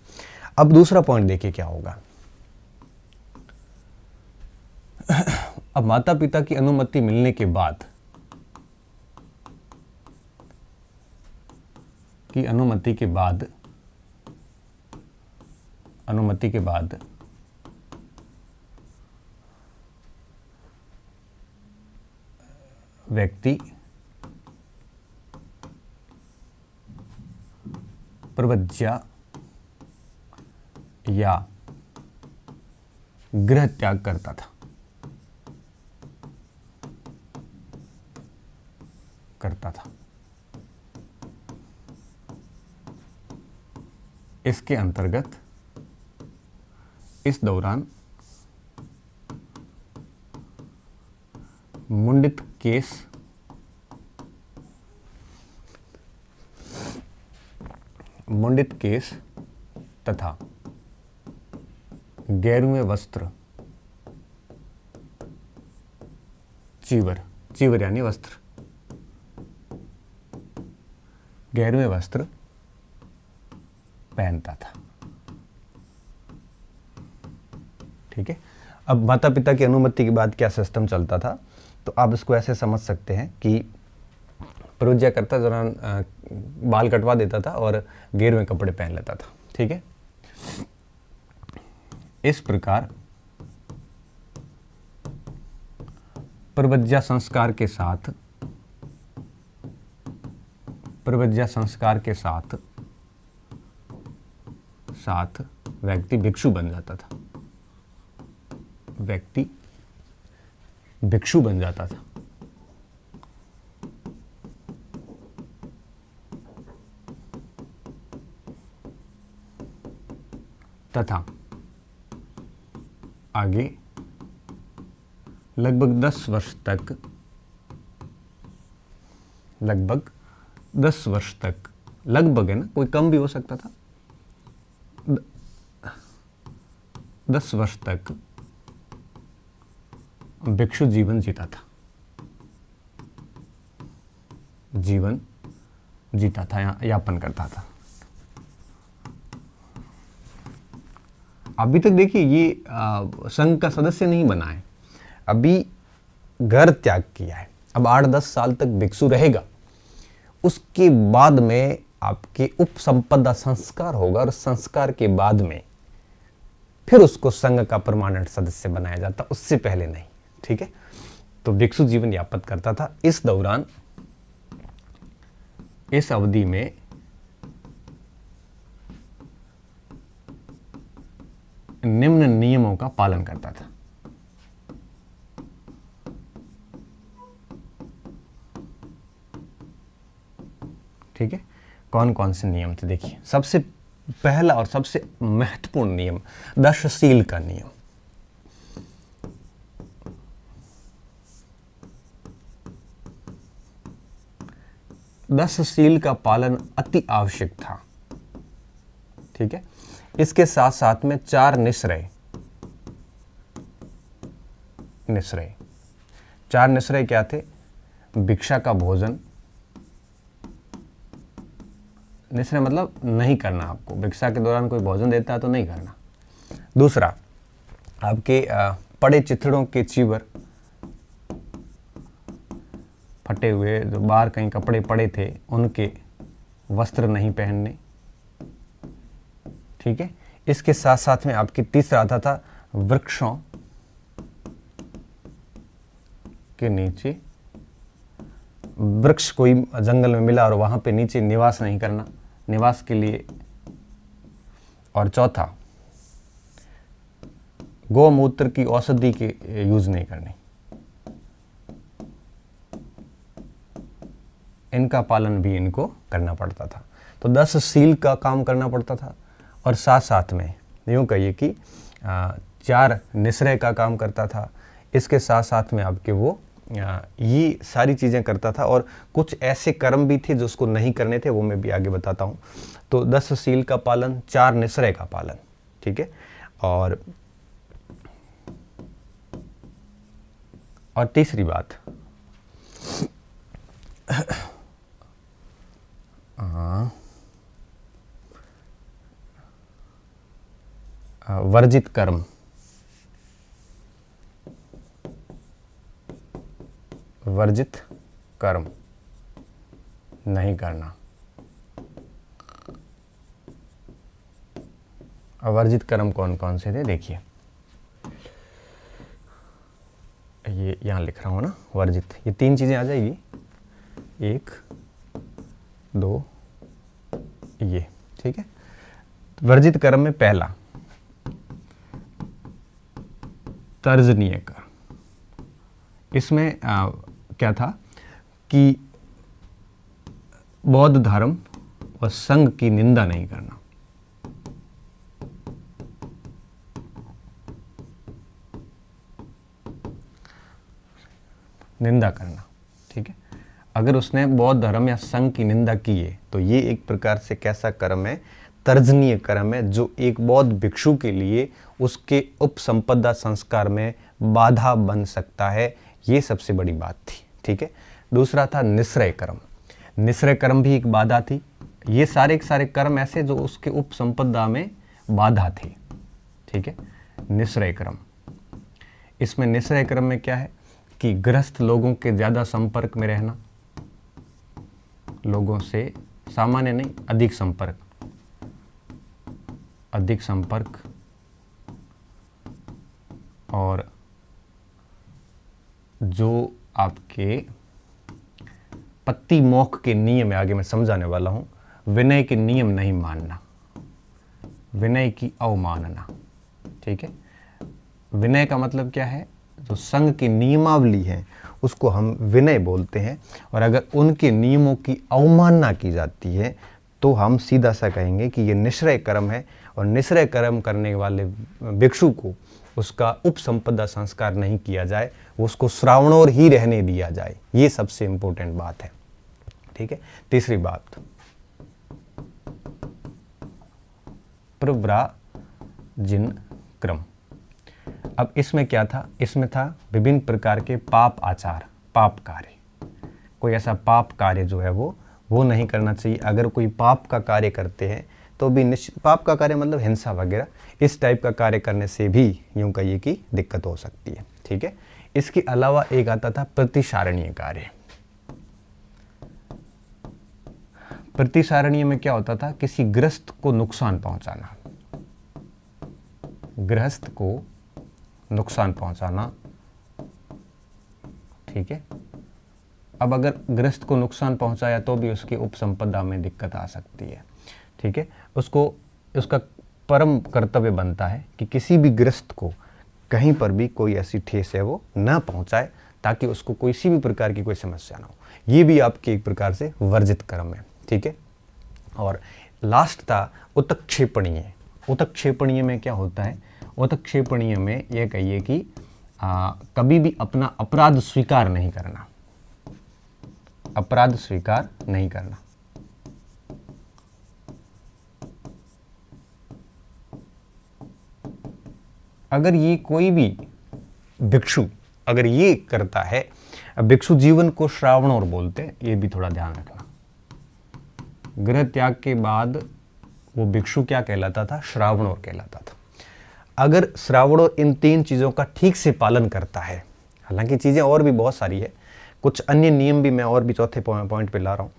अब दूसरा पॉइंट देखिए क्या होगा। अब माता पिता की अनुमति मिलने के बाद अनुमति के बाद व्यक्ति प्रवज्या या गृह त्याग करता था इसके अंतर्गत इस दौरान मुंडित केस तथा गेरुए वस्त्र, चीवर यानी वस्त्र, गेरुए वस्त्र पहनता था। ठीक है। अब माता पिता की अनुमति के बाद क्या सिस्टम चलता था, तो आप इसको ऐसे समझ सकते हैं कि प्रज्ञा करता दौरान बाल कटवा देता था और गेरुए कपड़े पहन लेता था। ठीक है। इस प्रकार प्रवज्ञा संस्कार के साथ व्यक्ति भिक्षु बन जाता था। तथा आगे लगभग 10 वर्ष तक, लगभग है ना, कोई कम भी हो सकता था, 10 वर्ष तक भिक्षु जीवन जीता था, यापन करता था। अभी तक देखिए ये संघ का सदस्य नहीं बना है, अभी घर त्याग किया है। अब 8-10 साल तक भिक्षु रहेगा, उसके बाद में आपके उपसंपदा संस्कार होगा और संस्कार के बाद में फिर उसको संघ का परमानेंट सदस्य बनाया जाता, उससे पहले नहीं। ठीक है। तो भिक्षु जीवन यापन करता था। इस दौरान, इस अवधि में निम्न नियमों का पालन करता था। ठीक है। कौन कौन से नियम थे देखिए। सबसे पहला और सबसे महत्वपूर्ण नियम दशशील का नियम। दशशील का पालन अति आवश्यक था। ठीक है। इसके साथ साथ में 4 निश्रय। 4 निश्रय क्या थे? भिक्षा का भोजन, निश्रय मतलब नहीं करना, आपको भिक्षा के दौरान कोई भोजन देता है तो नहीं करना। दूसरा, आपके पड़े चिथड़ों के चीवर, फटे हुए जो बाहर कहीं कपड़े पड़े थे उनके वस्त्र नहीं पहनने। ठीक है। इसके साथ साथ में आपकी तीसरा आता था वृक्षों के नीचे, वृक्ष कोई जंगल में मिला और वहां पे नीचे निवास नहीं करना, निवास के लिए। और चौथा, गौमूत्र की औषधि के यूज नहीं करनी। इनका पालन भी इनको करना पड़ता था। तो 10 का काम करना पड़ता था और साथ साथ में यूँ कहिए कि 4 निश्रय का काम करता था। इसके साथ साथ में आपके वो ये सारी चीज़ें करता था। और कुछ ऐसे कर्म भी थे जो उसको नहीं करने थे, वो मैं भी आगे बताता हूँ। तो 10 का पालन, 4 निश्रय का पालन। ठीक है। और तीसरी बात, वर्जित कर्म। वर्जित कर्म नहीं करना। अवर्जित कर्म कौन कौन से थे देखिए, ये यहां लिख रहा हूं ना, वर्जित। ये 3 चीजें आ जाएगी, 1 2 ये। ठीक है। वर्जित कर्म में पहला तर्जनीय कर। इसमें क्या था कि बौद्ध धर्म व संघ की निंदा नहीं करना। निंदा करना। ठीक है, अगर उसने बौद्ध धर्म या संघ की निंदा की है तो ये एक प्रकार से कैसा कर्म है, तर्जनीय कर्म है, जो एक बौद्ध भिक्षु के लिए उसके उपसंपदा संस्कार में बाधा बन सकता है। ये सबसे बड़ी बात थी। ठीक है, दूसरा था निश्रय कर्म। निश्रय कर्म भी एक बाधा थी। ये सारे के सारे कर्म ऐसे जो उसके उपसंपदा में बाधा थे। ठीक है, निश्रय कर्म, इसमें निश्रय कर्म में क्या है कि गृहस्थ लोगों के ज़्यादा संपर्क में रहना, लोगों से सामान्य नहीं अधिक संपर्क और जो आपके पत्ती मोक्ष के नियम है, आगे मैं समझाने वाला हूं, विनय के नियम नहीं मानना, विनय की अवमानना। ठीक है, विनय का मतलब क्या है, जो संघ की नियमावली है उसको हम विनय बोलते हैं, और अगर उनके नियमों की अवमानना की जाती है तो हम सीधा सा कहेंगे कि ये निश्रय कर्म है, और निश्रय कर्म करने वाले भिक्षु को उसका उपसंपदा संस्कार नहीं किया जाए, उसको श्रावणोर ही रहने दिया जाए। ये सबसे इंपॉर्टेंट बात है। ठीक है, तीसरी बात, प्रव्राजिन क्रम। अब इसमें क्या था, इसमें था विभिन्न प्रकार के पाप आचार, पाप कार्य। कोई ऐसा पाप कार्य जो है वो नहीं करना चाहिए। अगर कोई पाप का कार्य करते हैं तो भी निश्चित, पाप का कार्य मतलब हिंसा वगैरह, इस टाइप का कार्य करने से भी यूं कहिए कि दिक्कत हो सकती है। ठीक है, इसके अलावा एक आता था प्रतिसारणीय कार्य। प्रतिसारणीय में क्या होता था, किसी गृहस्थ को नुकसान पहुंचाना, गृहस्थ को नुकसान पहुंचाना। ठीक है, अब अगर गृहस्थ को नुकसान पहुंचाया तो भी उसकी उपसंपदा में दिक्कत आ सकती है। ठीक है, उसका परम कर्तव्य बनता है कि किसी भी गृहस्थ को कहीं पर भी कोई ऐसी ठेस है वो न पहुंचाए, ताकि उसको किसी भी प्रकार की कोई समस्या ना हो। ये भी आपके एक प्रकार से वर्जित कर्म है। ठीक है, और लास्ट था उत्क्षेपणीय। उत्क्षेपणीय में क्या होता है, उत्क्षेपणीय में यह कहिए कि कभी भी अपना अपराध स्वीकार नहीं करना, अपराध स्वीकार नहीं करना। अगर ये कोई भी भिक्षु अगर ये करता है, भिक्षु जीवन को श्रावणोर बोलते हैं, ये भी थोड़ा ध्यान रखना। गृह त्याग के बाद वो भिक्षु क्या कहलाता था, श्रावणोर कहलाता था। अगर श्रावणोर इन तीन चीज़ों का ठीक से पालन करता है, हालांकि चीज़ें और भी बहुत सारी है, कुछ अन्य नियम भी मैं और भी चौथे पॉइंट पे ला रहा हूँ,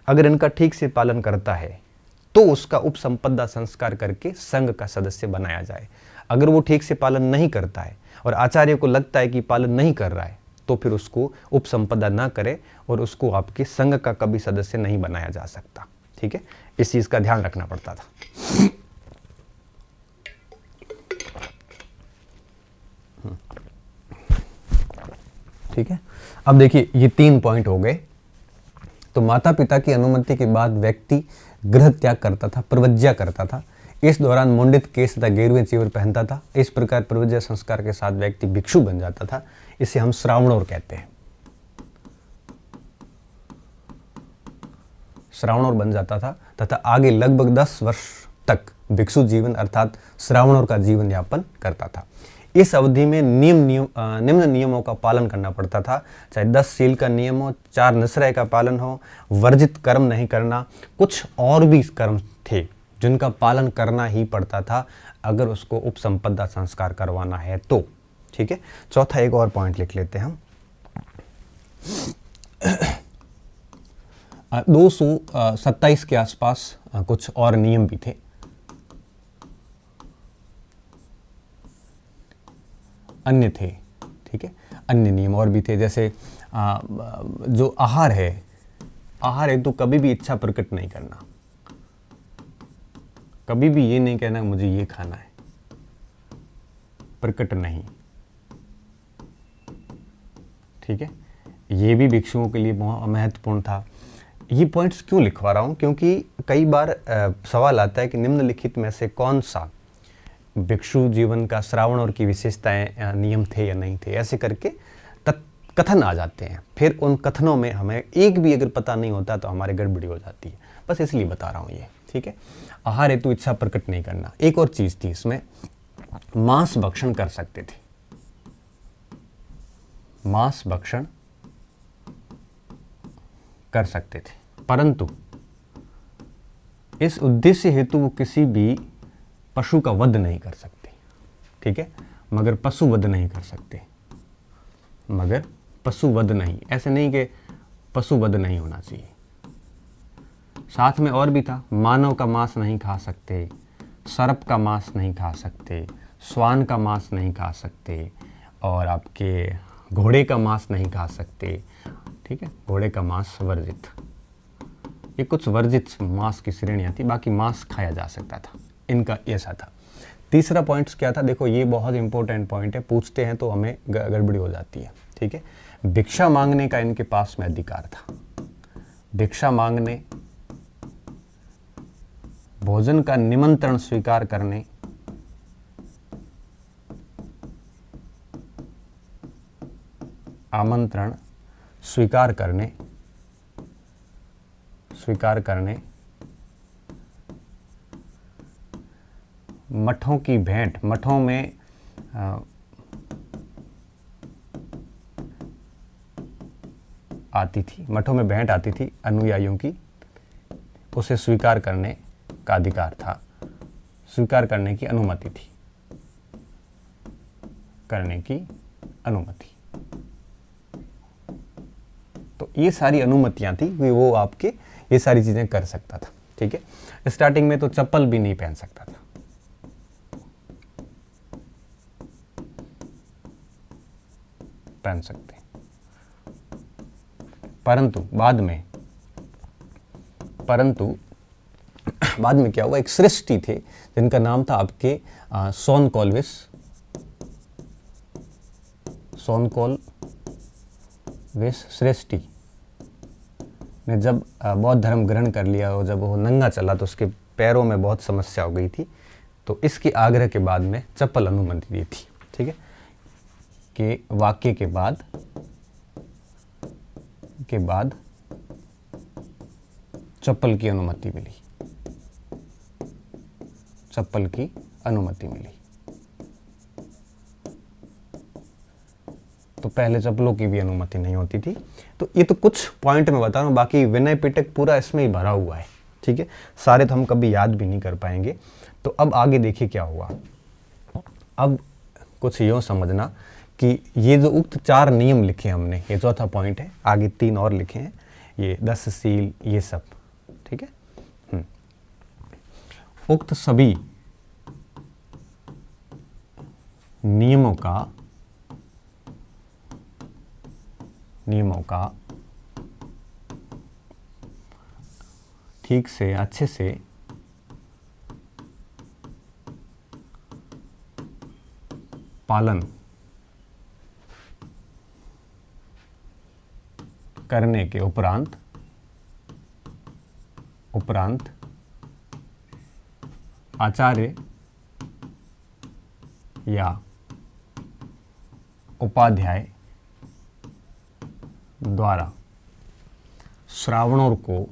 अगर इनका ठीक से पालन करता है तो उसका उपसंपदा संस्कार करके संघ का सदस्य बनाया जाए। अगर वो ठीक से पालन नहीं करता है और आचार्य को लगता है कि पालन नहीं कर रहा है, तो फिर उसको उपसंपदा ना करे और उसको आपके संघ का कभी सदस्य नहीं बनाया जा सकता। ठीक है, इस चीज का ध्यान रखना पड़ता था। ठीक है, अब देखिए ये 3 पॉइंट हो गए। तो माता पिता की अनुमति के बाद व्यक्ति गृह त्याग करता था, प्रवज्या करता था। इस दौरान मुंडित केश तथा गेरुए चीवर पहनता था। इस प्रकार प्रवज्या संस्कार के साथ व्यक्ति भिक्षु बन जाता था। इसे हम श्रावणोर कहते हैं, श्रावणोर बन जाता था तथा आगे लगभग 10 वर्ष तक भिक्षु जीवन अर्थात श्रावणोर का जीवन यापन करता था। इस अवधि में निम्न नियमों का पालन करना पड़ता था, चाहे 10 शील का नियम हो, 4 निश्रय का पालन हो, वर्जित कर्म नहीं करना, कुछ और भी कर्म थे जिनका पालन करना ही पड़ता था अगर उसको उपसंपदा संस्कार करवाना है तो। ठीक है, चौथा एक और पॉइंट लिख लेते हैं हम। 227 के आसपास कुछ और नियम भी थे। अन्य थे, ठीक है, अन्य नियम और भी थे, जैसे जो आहार है तो कभी भी इच्छा प्रकट नहीं करना, कभी भी ये नहीं कहना मुझे ये खाना है, प्रकट नहीं। ठीक है, ये भी भिक्षुओं के लिए बहुत महत्वपूर्ण था। ये पॉइंट्स क्यों लिखवा रहा हूँ, क्योंकि कई बार सवाल आता है कि निम्नलिखित में से कौन सा भिक्षु जीवन का श्रावण और की विशेषताएं नियम थे या नहीं थे, ऐसे करके कथन आ जाते हैं। फिर उन कथनों में हमें एक भी अगर पता नहीं होता तो हमारे गड़बड़ी हो जाती है। बस इसलिए बता रहा हूँ ये, ठीक है। आहार हेतु इच्छा प्रकट नहीं करना। एक और चीज थी इसमें, मांस भक्षण कर सकते थे, मांस भक्षण कर सकते थे, परंतु इस उद्देश्य हेतु वो किसी भी पशु का वध नहीं कर सकते, ठीक है। मगर पशु वध नहीं कर सकते, मगर पशु वध नहीं, ऐसे नहीं कि पशु वध नहीं होना चाहिए। साथ में और भी था, मानव का मांस नहीं खा सकते, सर्प का मांस नहीं खा सकते, श्वान का मांस नहीं खा सकते, और आपके घोड़े का मांस नहीं खा सकते, ठीक है। घोड़े का मांस वर्जित। ये कुछ वर्जित मांस की श्रेणियाँ थी, बाकी मांस खाया जा सकता था। इनका ऐसा था। तीसरा पॉइंट क्या था, देखो ये बहुत इंपॉर्टेंट पॉइंट है, पूछते हैं तो हमें गड़बड़ी हो जाती है, ठीक है। भिक्षा मांगने का इनके पास में अधिकार था। भिक्षा मांगने, भोजन का निमंत्रण स्वीकार करने, आमंत्रण स्वीकार करने, मठों की भेंट, मठों में आती थी, मठों में भेंट आती थी अनुयायियों की, उसे स्वीकार करने का अधिकार था, स्वीकार करने की अनुमति थी, करने की अनुमति। तो ये सारी अनुमतियां थी कि वो आपके ये सारी चीजें कर सकता था, ठीक है। स्टार्टिंग में तो चप्पल भी नहीं पहन सकता था, पहन सकते, परंतु बाद में क्या हुआ, एक सृष्टि थे जिनका नाम था आपके सोनकोलवेस सृष्टि ने जब बौद्ध धर्म ग्रहण कर लिया और जब वो नंगा चला तो उसके पैरों में बहुत समस्या हो गई थी, तो इसके आग्रह के बाद में चप्पल अनुमति दी थी, ठीक है। कि वाक्य के बाद चप्पल की अनुमति मिली, चप्पल की अनुमति मिली। तो पहले चप्पलों की भी अनुमति नहीं होती थी। तो ये तो कुछ पॉइंट में बता रहा हूँ, बाकी विनय पिटक पूरा इसमें ही भरा हुआ है, ठीक है। सारे तो हम कभी याद भी नहीं कर पाएंगे। तो अब आगे देखिए क्या हुआ। अब कुछ यूँ समझना कि ये जो उक्त 4 नियम लिखे हमने, ये चौथा पॉइंट है, आगे 3 और लिखे हैं, ये 10 सील, ये सब, ठीक है। उक्त सभी नियमों का ठीक से, अच्छे से पालन करने के उपरांत आचार्य या उपाध्याय द्वारा श्रावणों को,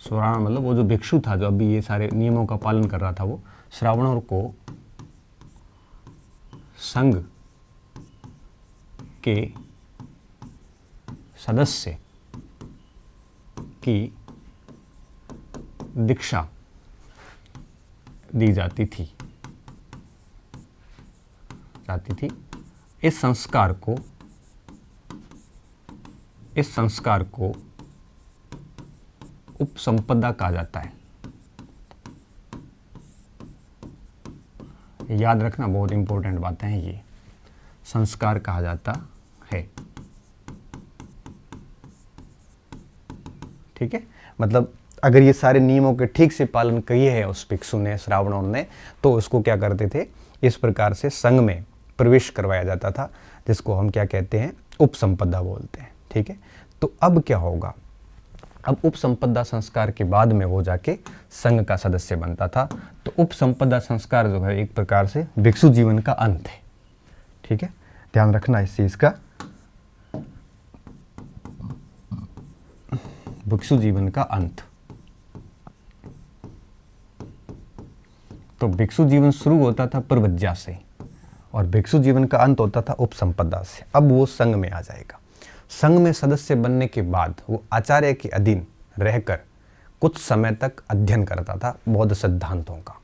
श्रावण मतलब वो जो भिक्षु था जो अभी ये सारे नियमों का पालन कर रहा था, वो श्रावणों को संघ के सदस्य की दीक्षा दी जाती थी। इस संस्कार को उपसंपदा कहा जाता है। याद रखना, बहुत इंपॉर्टेंट बातें हैं ये। संस्कार कहा जाता है, ठीक है। मतलब अगर ये सारे नियमों के ठीक से पालन किए हैं उस भिक्षु ने, श्रावणों ने, तो उसको क्या करते थे, इस प्रकार से संघ में प्रवेश करवाया जाता था, जिसको हम क्या कहते हैं, उपसंपदा बोलते हैं, ठीक है। तो अब क्या होगा, अब उपसंपदा संस्कार के बाद में वो जाके संघ का सदस्य बनता था। तो उपसंपदा संस्कार जो है एक प्रकार से भिक्षु जीवन का अंत है, ठीक है, ध्यान रखना इस चीज का। भिक्षु जीवन का अंत। तो भिक्षु जीवन शुरू होता था प्रव्रज्या से और भिक्षु जीवन का अंत होता था उपसंपदा से। अब वो संघ में आ जाएगा। संघ में सदस्य बनने के बाद वो आचार्य के अधीन रहकर कुछ समय तक अध्ययन करता था बौद्ध सिद्धांतों का।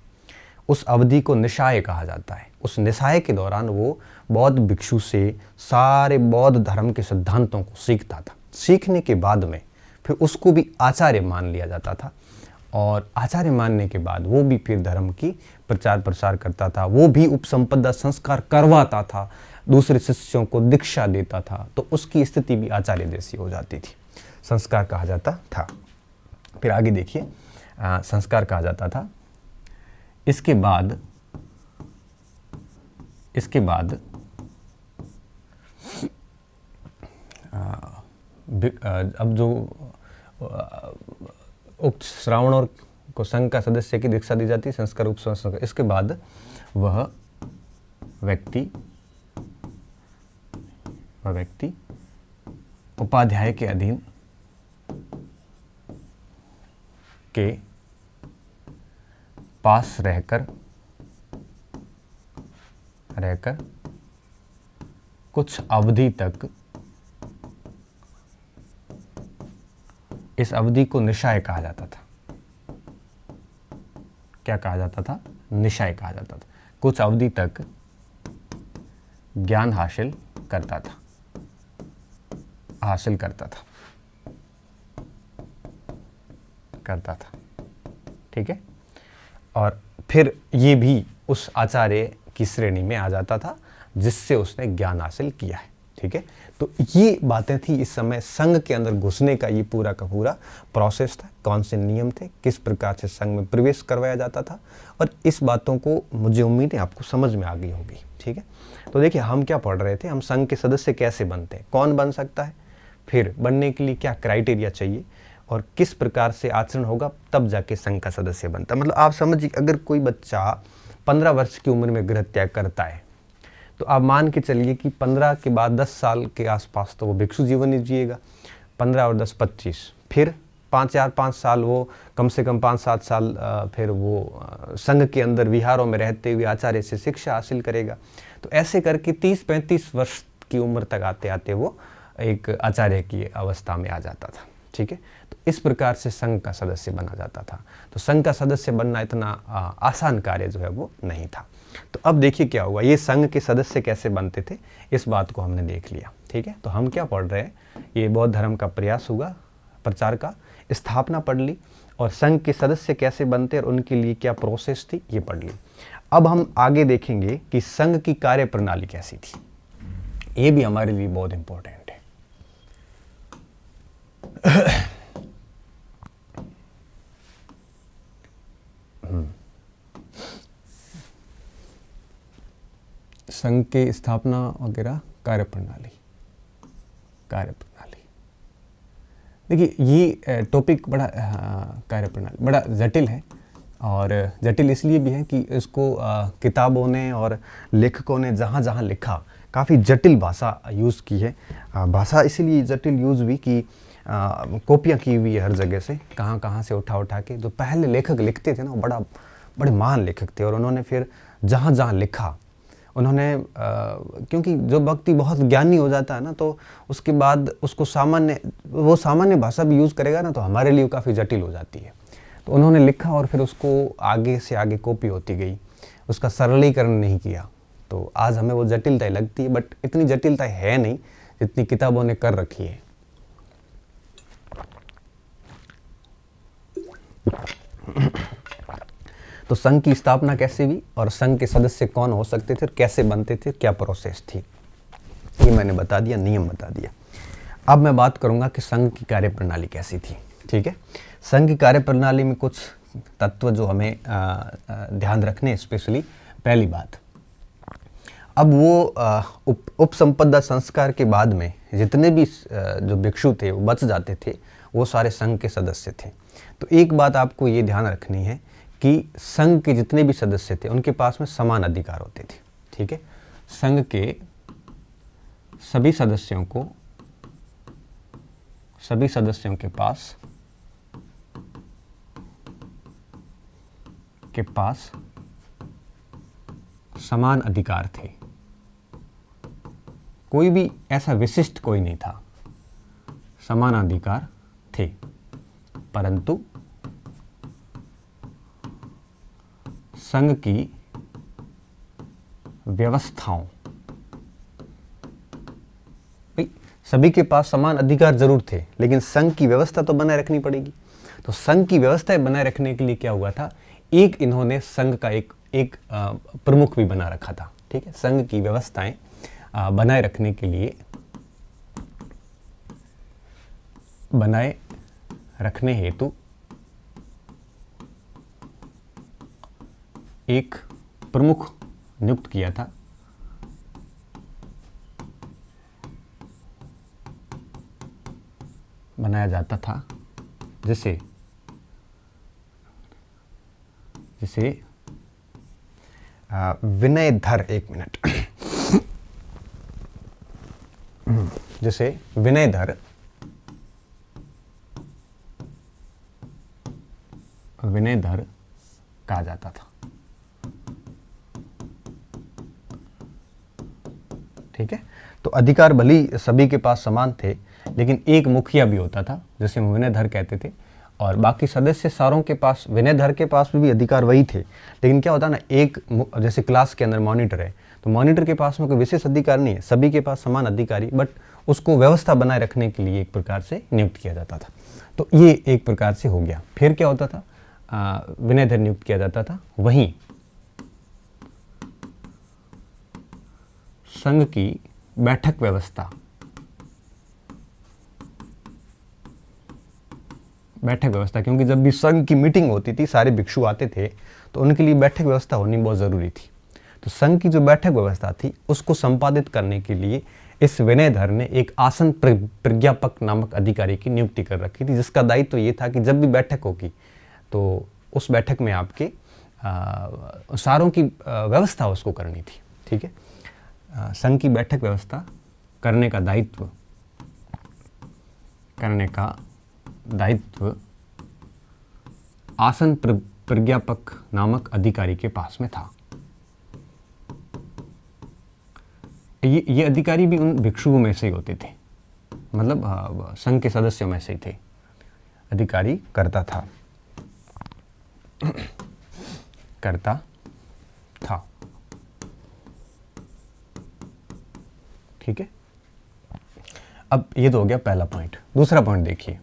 उस अवधि को निशाय कहा जाता है। उस निशाय के दौरान वो बौद्ध भिक्षु से सारे बौद्ध धर्म के सिद्धांतों को सीखता था। सीखने के बाद में फिर उसको भी आचार्य मान लिया जाता था और आचार्य मानने के बाद वो भी फिर धर्म की प्रचार प्रसार करता था। वो भी उपसंपदा संस्कार करवाता था, दूसरे शिष्यों को दीक्षा देता था, तो उसकी स्थिति भी आचार्य जैसी हो जाती थी, संस्कार कहा जाता था। फिर आगे देखिए, संस्कार कहा जाता था। इसके बाद अब जो उक्त श्रावण और को संघ का सदस्य की दीक्षा दी जाती है, संस्कार उपसंस्कार। इसके बाद वह व्यक्ति उपाध्याय के अधीन के पास रहकर कुछ अवधि तक, इस अवधि को निशाय कहा जाता था। क्या कहा जाता था? निशाय कहा जाता था। कुछ अवधि तक ज्ञान हासिल करता था। ठीक है, और फिर ये भी उस आचार्य की श्रेणी में आ जाता था जिससे उसने ज्ञान हासिल किया है। ठीक है, तो ये बातें थी इस समय संघ के अंदर घुसने का ये पूरा का पूरा प्रोसेस था। कौन से नियम थे, किस प्रकार से संघ में प्रवेश करवाया जाता था, और इस बातों को मुझे उम्मीद है आपको समझ में आ गई होगी। ठीक है, तो देखिए हम क्या पढ़ रहे थे, हम संघ के सदस्य कैसे बनते हैं, कौन बन सकता है, फिर बनने के लिए क्या क्राइटेरिया चाहिए और किस प्रकार से आचरण होगा तब जाके संघ का सदस्य बनता है। मतलब आप समझिए, अगर कोई बच्चा 15 वर्ष की उम्र में गृह त्याग करता है तो आप मान के चलिए कि 15 के बाद 10 साल के आसपास तो वो भिक्षु जीवन ही जिएगा। 15 और 10 25, फिर 5 साल वो कम से कम 5-7 साल फिर वो संघ के अंदर विहारों में रहते हुए आचार्य से शिक्षा हासिल करेगा। तो ऐसे करके 30-35 वर्ष की उम्र तक आते आते वो एक आचार्य की अवस्था में आ जाता था। ठीक है, तो इस प्रकार से संघ का सदस्य बना जाता था। तो संघ का सदस्य बनना इतना आसान कार्य जो है वो नहीं था। तो अब देखिए क्या हुआ, ये संघ के सदस्य कैसे बनते थे, इस बात को हमने देख लिया। ठीक है, तो हम क्या पढ़ रहे हैं, ये बौद्ध धर्म का प्रयास हुआ, प्रचार का, स्थापना पढ़ ली, और संघ के सदस्य कैसे बनते और उनके लिए क्या प्रोसेस थी ये पढ़ ली। अब हम आगे देखेंगे कि संघ की कार्य प्रणाली कैसी थी। ये भी हमारे लिए बहुत इंपॉर्टेंट है। संघ के स्थापना वगैरह कार्यप्रणाली। देखिए ये टॉपिक बड़ा कार्यप्रणाली बड़ा जटिल है, और जटिल इसलिए भी है कि इसको किताबों ने और लेखकों ने जहाँ जहाँ लिखा काफ़ी जटिल भाषा यूज़ की है। भाषा इसलिए जटिल यूज़ हुई कि कॉपियाँ की हुई है हर जगह से, कहाँ से उठा के। जो पहले लेखक लिखते थे ना, वो बड़े महान लेखक थे, और उन्होंने फिर जहाँ जहाँ लिखा उन्होंने क्योंकि जो व्यक्ति बहुत ज्ञानी हो जाता है ना, तो उसके बाद उसको सामान्य भाषा भी यूज़ करेगा ना, तो हमारे लिए काफ़ी जटिल हो जाती है। तो उन्होंने लिखा और फिर उसको आगे से आगे कॉपी होती गई, उसका सरलीकरण नहीं किया। तो आज हमें वो जटिलता लगती है, बट इतनी जटिलता है नहीं जितनी किताबों ने कर रखी है। तो संघ की स्थापना कैसे हुई और संघ के सदस्य कौन हो सकते थे, कैसे बनते थे, क्या प्रोसेस थी, ये मैंने बता दिया, नियम बता दिया। अब मैं बात करूंगा कि संघ की कार्यप्रणाली कैसी थी। ठीक है, संघ की कार्यप्रणाली में कुछ तत्व जो हमें ध्यान रखने, स्पेशली पहली बात, अब वो उपसंपदा संस्कार के बाद में जितने भी जो भिक्षु थे वो बच जाते थे, वो सारे संघ के सदस्य थे। तो एक बात आपको ये ध्यान रखनी है कि संघ के जितने भी सदस्य थे उनके पास में समान अधिकार होते थे। ठीक है, संघ के सभी सदस्यों के पास समान अधिकार थे। कोई भी ऐसा विशिष्ट कोई नहीं था, समान अधिकार थे, परंतु संघ की व्यवस्थाओं, सभी के पास समान अधिकार जरूर थे, लेकिन संघ की व्यवस्था तो बनाए रखनी पड़ेगी। तो संघ की व्यवस्थाएं बनाए रखने के लिए क्या हुआ था, एक इन्होंने संघ का एक प्रमुख भी बना रखा था। ठीक है, संघ की व्यवस्थाएं बनाए रखने के लिए, बनाए रखने हेतु एक प्रमुख नियुक्त किया था, बनाया जाता था, जिसे विनयधर, एक मिनट, जिसे विनयधर कहा जाता था। ठीक है, तो अधिकार भली सभी के पास समान थे, लेकिन एक मुखिया भी होता था जिसे विनयधर कहते थे, और बाकी सदस्य सारों के पास, विनयधर के पास भी अधिकार वही थे, लेकिन क्या होता ना, एक जैसे क्लास के अंदर मॉनिटर है, तो मॉनिटर के पास में कोई विशेष अधिकार नहीं है, सभी के पास समान अधिकारी, बट उसको व्यवस्था बनाए रखने के लिए एक प्रकार से नियुक्त किया जाता था। तो ये एक प्रकार से हो गया। फिर क्या होता था, विनयधर नियुक्त किया जाता था। वहीं संघ की बैठक व्यवस्था, क्योंकि जब भी संघ की मीटिंग होती थी, सारे भिक्षु आते थे, तो उनके लिए बैठक व्यवस्था होनी बहुत ज़रूरी थी। तो संघ की जो बैठक व्यवस्था थी, उसको संपादित करने के लिए इस विनयधर ने एक आसन प्रज्ञापक नामक अधिकारी की नियुक्ति कर रखी थी, जिसका दायित्व ये था कि जब भी बैठक होगी तो उस बैठक में आपके सारों की व्यवस्था उसको करनी थी। ठीक है, संघ की बैठक व्यवस्था करने का दायित्व आसन प्रज्ञापक नामक अधिकारी के पास में था। ये अधिकारी भी उन भिक्षुओं में से ही होते थे, मतलब संघ के सदस्यों में से ही थे, अधिकारी करता था। ठीक है, अब ये तो हो गया पहला पॉइंट। दूसरा पॉइंट देखिए,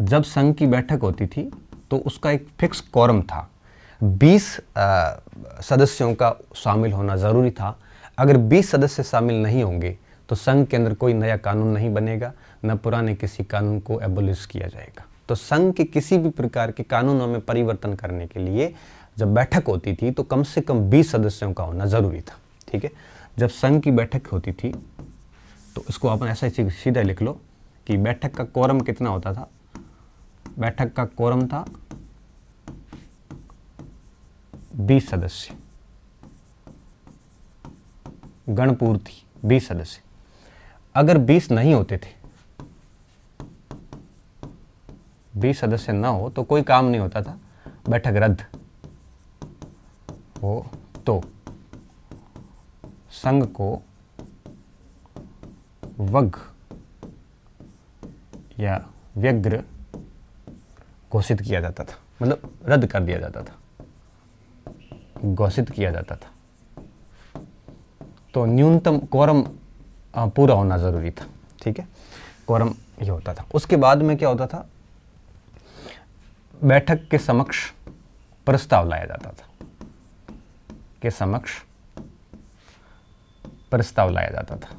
जब संघ की बैठक होती थी तो उसका एक फिक्स कोरम था, 20 सदस्यों का शामिल होना ज़रूरी था। अगर 20 सदस्य शामिल नहीं होंगे तो संघ के अंदर कोई नया कानून नहीं बनेगा, न पुराने किसी कानून को एबोलिश किया जाएगा। तो संघ के किसी भी प्रकार के कानूनों में परिवर्तन करने के लिए जब बैठक होती थी तो कम से कम 20 सदस्यों का होना ज़रूरी था। ठीक है, जब संघ की बैठक होती थी तो इसको अपन ऐसा सीधा लिख लो कि बैठक का कोरम कितना होता था। बैठक का कोरम था 20 सदस्य, गणपूर्ति 20 सदस्य। अगर 20 नहीं होते थे, 20 सदस्य ना हो तो कोई काम नहीं होता था, बैठक रद्द हो तो संघ को वग या व्यग्र घोषित किया जाता था, मतलब रद्द कर दिया जाता था, घोषित किया जाता था। तो न्यूनतम कोरम पूरा होना जरूरी था। ठीक है, कोरम ये होता था। उसके बाद में क्या होता था, बैठक के समक्ष प्रस्ताव लाया जाता था, प्रस्ताव लाया जाता था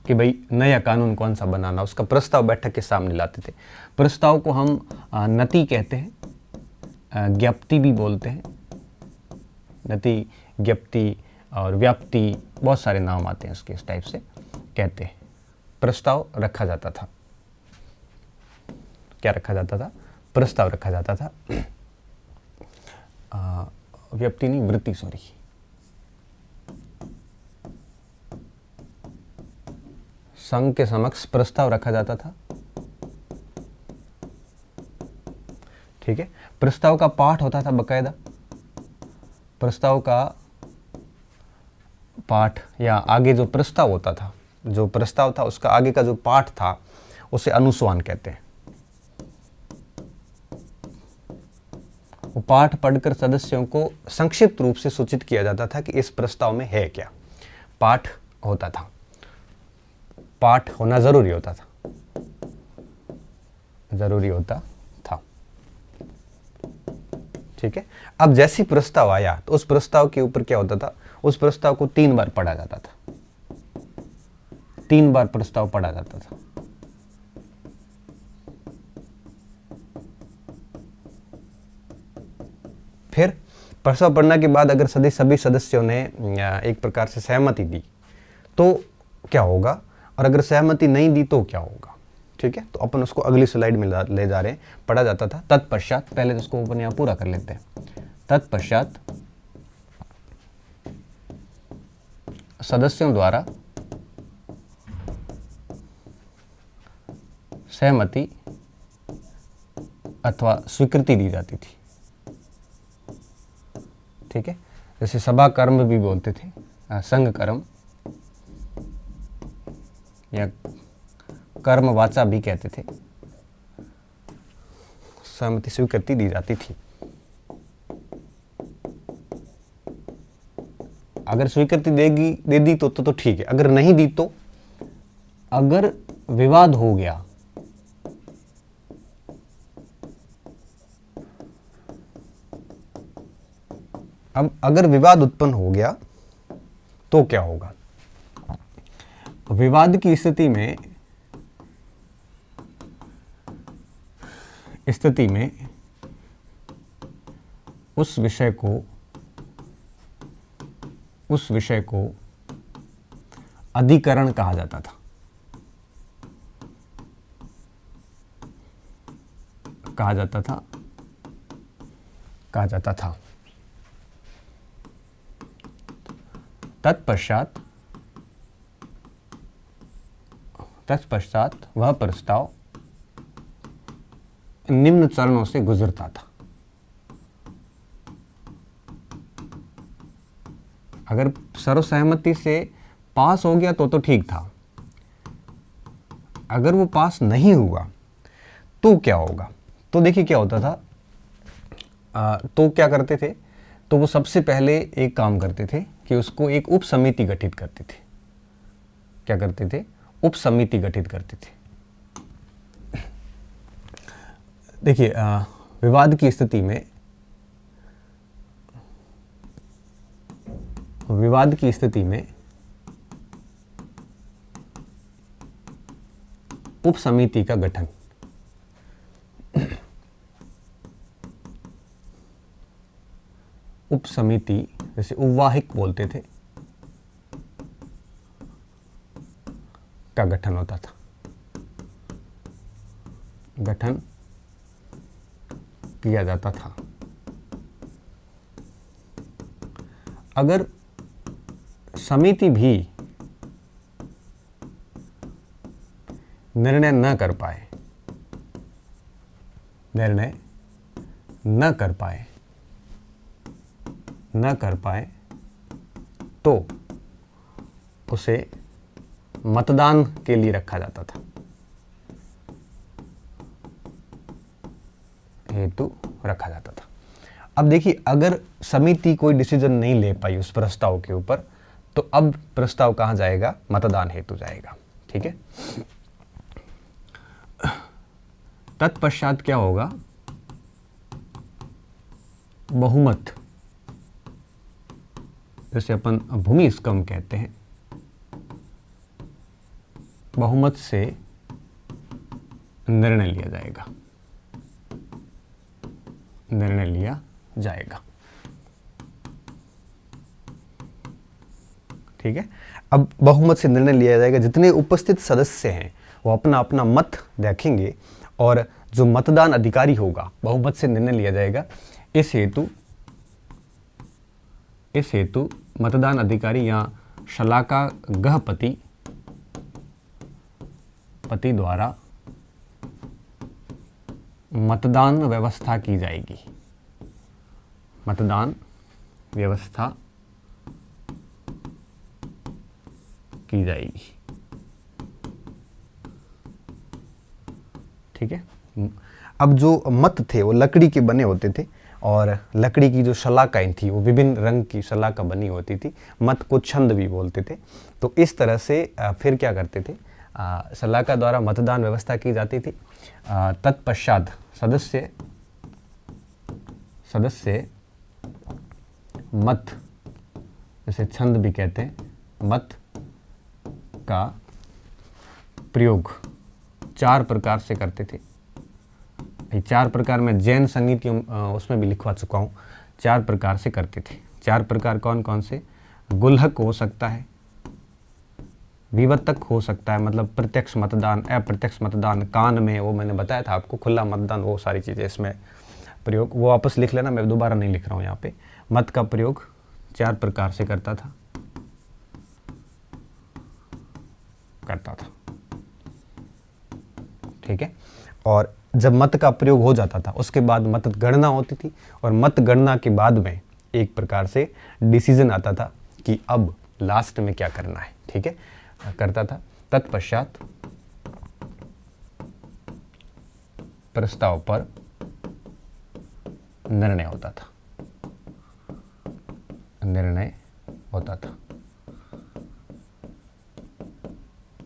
कि भाई नया कानून कौन सा बनाना, उसका प्रस्ताव बैठक के सामने लाते थे। प्रस्ताव को हम नति कहते हैं, ज्ञप्ति भी बोलते हैं, नति, ज्ञप्ति और व्याप्ति, बहुत सारे नाम आते हैं इसके, इस टाइप से कहते हैं। प्रस्ताव रखा जाता था, क्या रखा जाता था, प्रस्ताव रखा जाता था। व्याप्ति नहीं, वृत्ति, सॉरी, संघ के समक्ष प्रस्ताव रखा जाता था। ठीक है, प्रस्ताव का पाठ होता था बकायदा, प्रस्ताव का पाठ या आगे जो प्रस्ताव होता था, जो प्रस्ताव था उसका आगे का जो पाठ था उसे अनुस्वान कहते हैं। वो पाठ पढ़कर सदस्यों को संक्षिप्त रूप से सूचित किया जाता था कि इस प्रस्ताव में है क्या। पाठ होता था, पाठ होना जरूरी होता था, जरूरी होता था। ठीक है, अब जैसी प्रस्ताव आया तो उस प्रस्ताव के ऊपर क्या होता था, उस प्रस्ताव को 3 बार पढ़ा जाता था, 3 बार प्रस्ताव पढ़ा जाता था। फिर प्रस्ताव पढ़ने के बाद अगर सभी सदस्यों ने एक प्रकार से सहमति दी तो क्या होगा, और अगर सहमति नहीं दी तो क्या होगा। ठीक है, तो अपन उसको अगली स्लाइड में ले जा रहे हैं। पढ़ा जाता था तत्पश्चात, पहले तो उसको अपन यहाँ पूरा कर लेते हैं। तत्पश्चात सदस्यों द्वारा सहमति अथवा स्वीकृति दी जाती थी। ठीक है, जैसे सभा कर्म भी बोलते थे, संघ कर्म या कर्म वाचा भी कहते थे, सहमति स्वीकृति दी जाती थी। अगर स्वीकृति दे दी तो ठीक है, अगर नहीं दी तो, अगर विवाद हो गया, अब अगर विवाद उत्पन्न हो गया तो क्या होगा। विवाद की स्थिति में उस विषय को अधिकरण कहा जाता था, कहा जाता था। तत्पश्चात वह प्रस्ताव निम्न चरणों से गुजरता था। अगर सर्वसहमति से पास हो गया तो ठीक था, अगर वो पास नहीं हुआ तो क्या होगा। तो देखिए क्या होता था, तो क्या करते थे, तो वो सबसे पहले एक काम करते थे कि उसको एक उप समिति गठित करते थे। क्या करते थे, उप समिति गठित करते थे। देखिए विवाद की स्थिति में उप समिति का गठन, उप समिति जैसे उपवाहिक बोलते थे, का गठन होता था, गठन किया जाता था। अगर समिति भी निर्णय न कर पाए तो उसे मतदान के लिए रखा जाता था, हेतु रखा जाता था। अब देखिए अगर समिति कोई डिसीजन नहीं ले पाई उस प्रस्ताव के ऊपर, तो अब प्रस्ताव कहाँ जाएगा, मतदान हेतु जाएगा। ठीक है, तत्पश्चात क्या होगा, बहुमत, जैसे अपन भूमि स्कम कहते हैं, बहुमत से निर्णय लिया जाएगा। ठीक है, अब बहुमत से निर्णय लिया जाएगा। जितने उपस्थित सदस्य हैं वो अपना अपना मत रखेंगे और जो मतदान अधिकारी होगा, बहुमत से निर्णय लिया जाएगा। इस हेतु मतदान अधिकारी या शलाका गहपति राष्ट्रपति द्वारा मतदान व्यवस्था की जाएगी। मतदान व्यवस्था की जाएगी। ठीक है। अब जो मत थे वो लकड़ी के बने होते थे और लकड़ी की जो शलाकाएं थी वो विभिन्न रंग की शलाका बनी होती थी। मत को छंद भी बोलते थे। तो इस तरह से फिर क्या करते थे, शलाका द्वारा मतदान व्यवस्था की जाती थी। तत्पश्चात सदस्य मत, जैसे छंद भी कहते हैं, मत का प्रयोग 4 प्रकार से करते थे। 4 प्रकार में जैन संगीत की उसमें भी लिखवा चुका हूँ। 4 प्रकार से करते थे। 4 प्रकार कौन कौन से? गुल्हक हो सकता है, विवर्तक हो सकता है, मतलब प्रत्यक्ष मतदान, अप्रत्यक्ष मतदान, कान में, वो मैंने बताया था आपको, खुला मतदान, वो सारी चीज़ें इसमें प्रयोग, वो वापस लिख लेना, मैं दोबारा नहीं लिख रहा हूँ यहाँ पे। मत का प्रयोग 4 प्रकार से करता था। ठीक है। और जब मत का प्रयोग हो जाता था उसके बाद मतगणना होती थी और मतगणना के बाद में एक प्रकार से डिसीजन आता था कि अब लास्ट में क्या करना है। ठीक है, करता था। तत्पश्चात प्रस्ताव पर निर्णय होता था।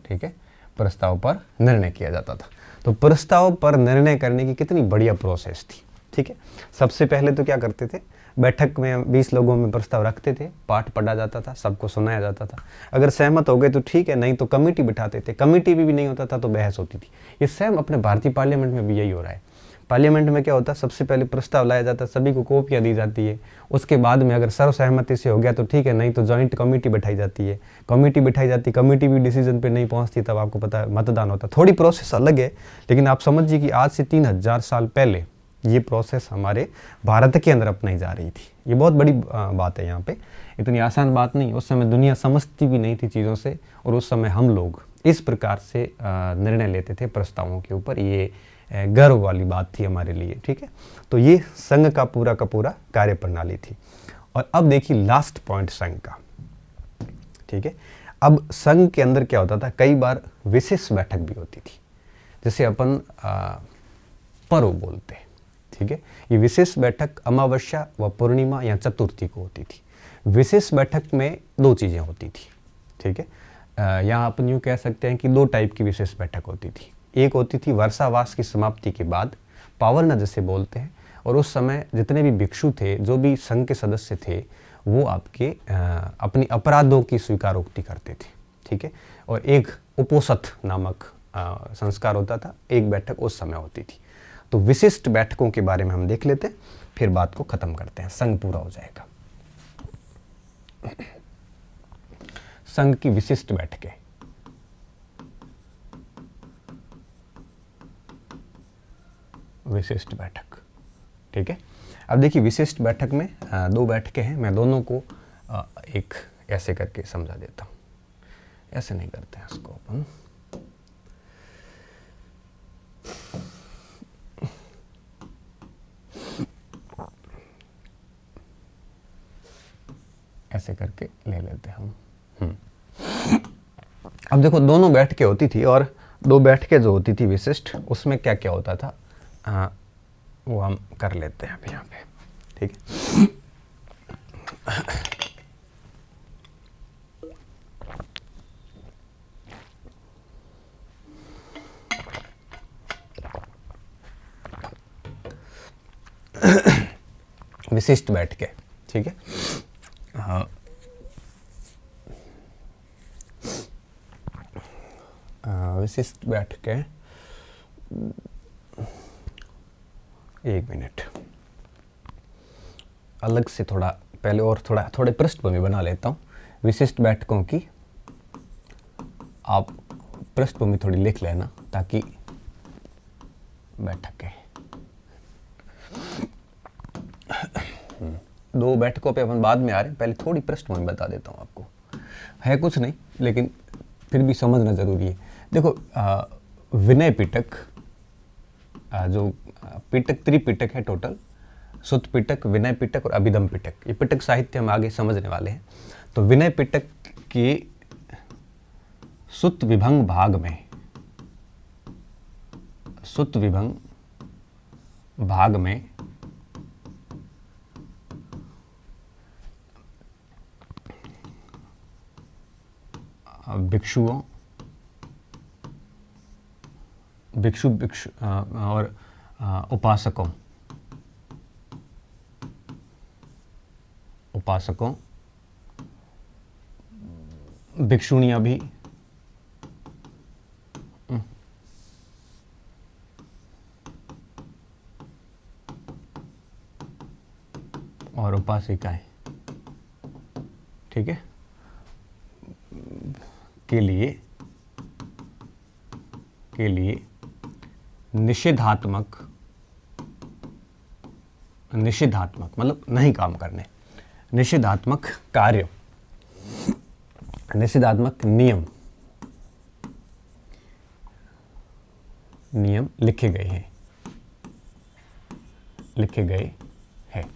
ठीक है, प्रस्ताव पर निर्णय किया जाता था। तो प्रस्ताव पर निर्णय करने की कितनी बढ़िया प्रोसेस थी। ठीक है, सबसे पहले तो क्या करते थे, बैठक में 20 लोगों में प्रस्ताव रखते थे, पाठ पढ़ा जाता था, सबको सुनाया जाता था। अगर सहमत हो गए तो ठीक है, नहीं तो कमेटी बिठाते थे। कमेटी भी नहीं होता था तो बहस होती थी। ये सेम अपने भारतीय पार्लियामेंट में भी यही हो रहा है। पार्लियामेंट में क्या होता है, सबसे पहले प्रस्ताव लाया जाता है, सभी को कॉपियाँ दी जाती है। उसके बाद में अगर सर्वसहमति से हो गया तो ठीक है, नहीं तो जॉइंट कमेटी बिठाई जाती है। कमेटी भी डिसीजन पे नहीं पहुंचती, तब आपको पता है मतदान होता है। थोड़ी प्रोसेस अलग है, लेकिन आप समझिए कि आज से 3000 साल पहले ये प्रोसेस हमारे भारत के अंदर अपनाई जा रही थी। ये बहुत बड़ी बात है। यहाँ पे इतनी आसान बात नहीं। उस समय दुनिया समझती भी नहीं थी चीज़ों से, और उस समय हम लोग इस प्रकार से निर्णय लेते थे प्रस्तावों के ऊपर। ये गर्व वाली बात थी हमारे लिए। ठीक है, तो ये संघ का पूरा कार्य प्रणाली थी। और अब देखिए लास्ट पॉइंट संघ का। ठीक है, अब संघ के अंदर क्या होता था, कई बार विशेष बैठक भी होती थी, जैसे अपन पर्व बोलते हैं। ठीक है, ये विशेष बैठक अमावस्या व पूर्णिमा या चतुर्थी को होती थी। विशेष बैठक में 2 चीज़ें होती थी। ठीक है, यहाँ अपन यूँ कह सकते हैं कि 2 टाइप की विशेष बैठक होती थी। एक होती थी वर्षावास की समाप्ति के बाद, पावरना जिसे बोलते हैं, और उस समय जितने भी भिक्षु थे, जो भी संघ के सदस्य थे, वो आपके अपनी अपराधों की स्वीकारोक्ति करते थे। ठीक है, और एक उपोषथ नामक संस्कार होता था। एक बैठक उस समय होती थी। तो विशिष्ट बैठकों के बारे में हम देख लेते हैं, फिर बात को खत्म करते हैं, संघ पूरा हो जाएगा। संघ की विशिष्ट बैठकें। विशिष्ट बैठक। ठीक है, अब देखिए विशिष्ट बैठक में 2 बैठकें हैं। मैं दोनों को एक ऐसे करके समझा देता हूँ। ऐसे नहीं करते हैं इसको अपन, ऐसे करके ले लेते हैं हम। अब देखो दोनों बैठकें होती थी, और 2 बैठकें जो होती थी विशिष्ट, उसमें क्या क्या होता था वो हम कर लेते हैं अभी यहाँ पे। ठीक है, विशिष्ट बैठकें। ठीक है, विशिष्ट बैठकें, 1 मिनट, अलग से थोड़ा पहले और थोड़े पृष्ठभूमि बना लेता हूँ विशिष्ट बैठकों की। आप पृष्ठभूमि थोड़ी लिख लेना, ताकि बैठकें 2 बैठकों पे अपन बाद में आ रहे हैं, पहले थोड़ी पृष्ठभूमि बता देता हूँ आपको। है कुछ नहीं, लेकिन फिर भी समझना ज़रूरी है। देखो विनय पिटक, जो पिटक त्रिपिटक है टोटल, सुत्त पिटक, विनय पिटक और अभिधम पिटक। ये पिटक साहित्य हम आगे समझने वाले हैं। तो विनय पिटक के सुत्त विभंग भाग में, सुत्त विभंग भाग में भिक्षुओं, भिक्षु और उपासकों, भिक्षुणियां भी, और उपासिकाएं, ठीक है, के लिए निषेधात्मक मतलब नहीं काम करने, निषेधात्मक कार्य, निषेधात्मक नियम लिखे गए हैं,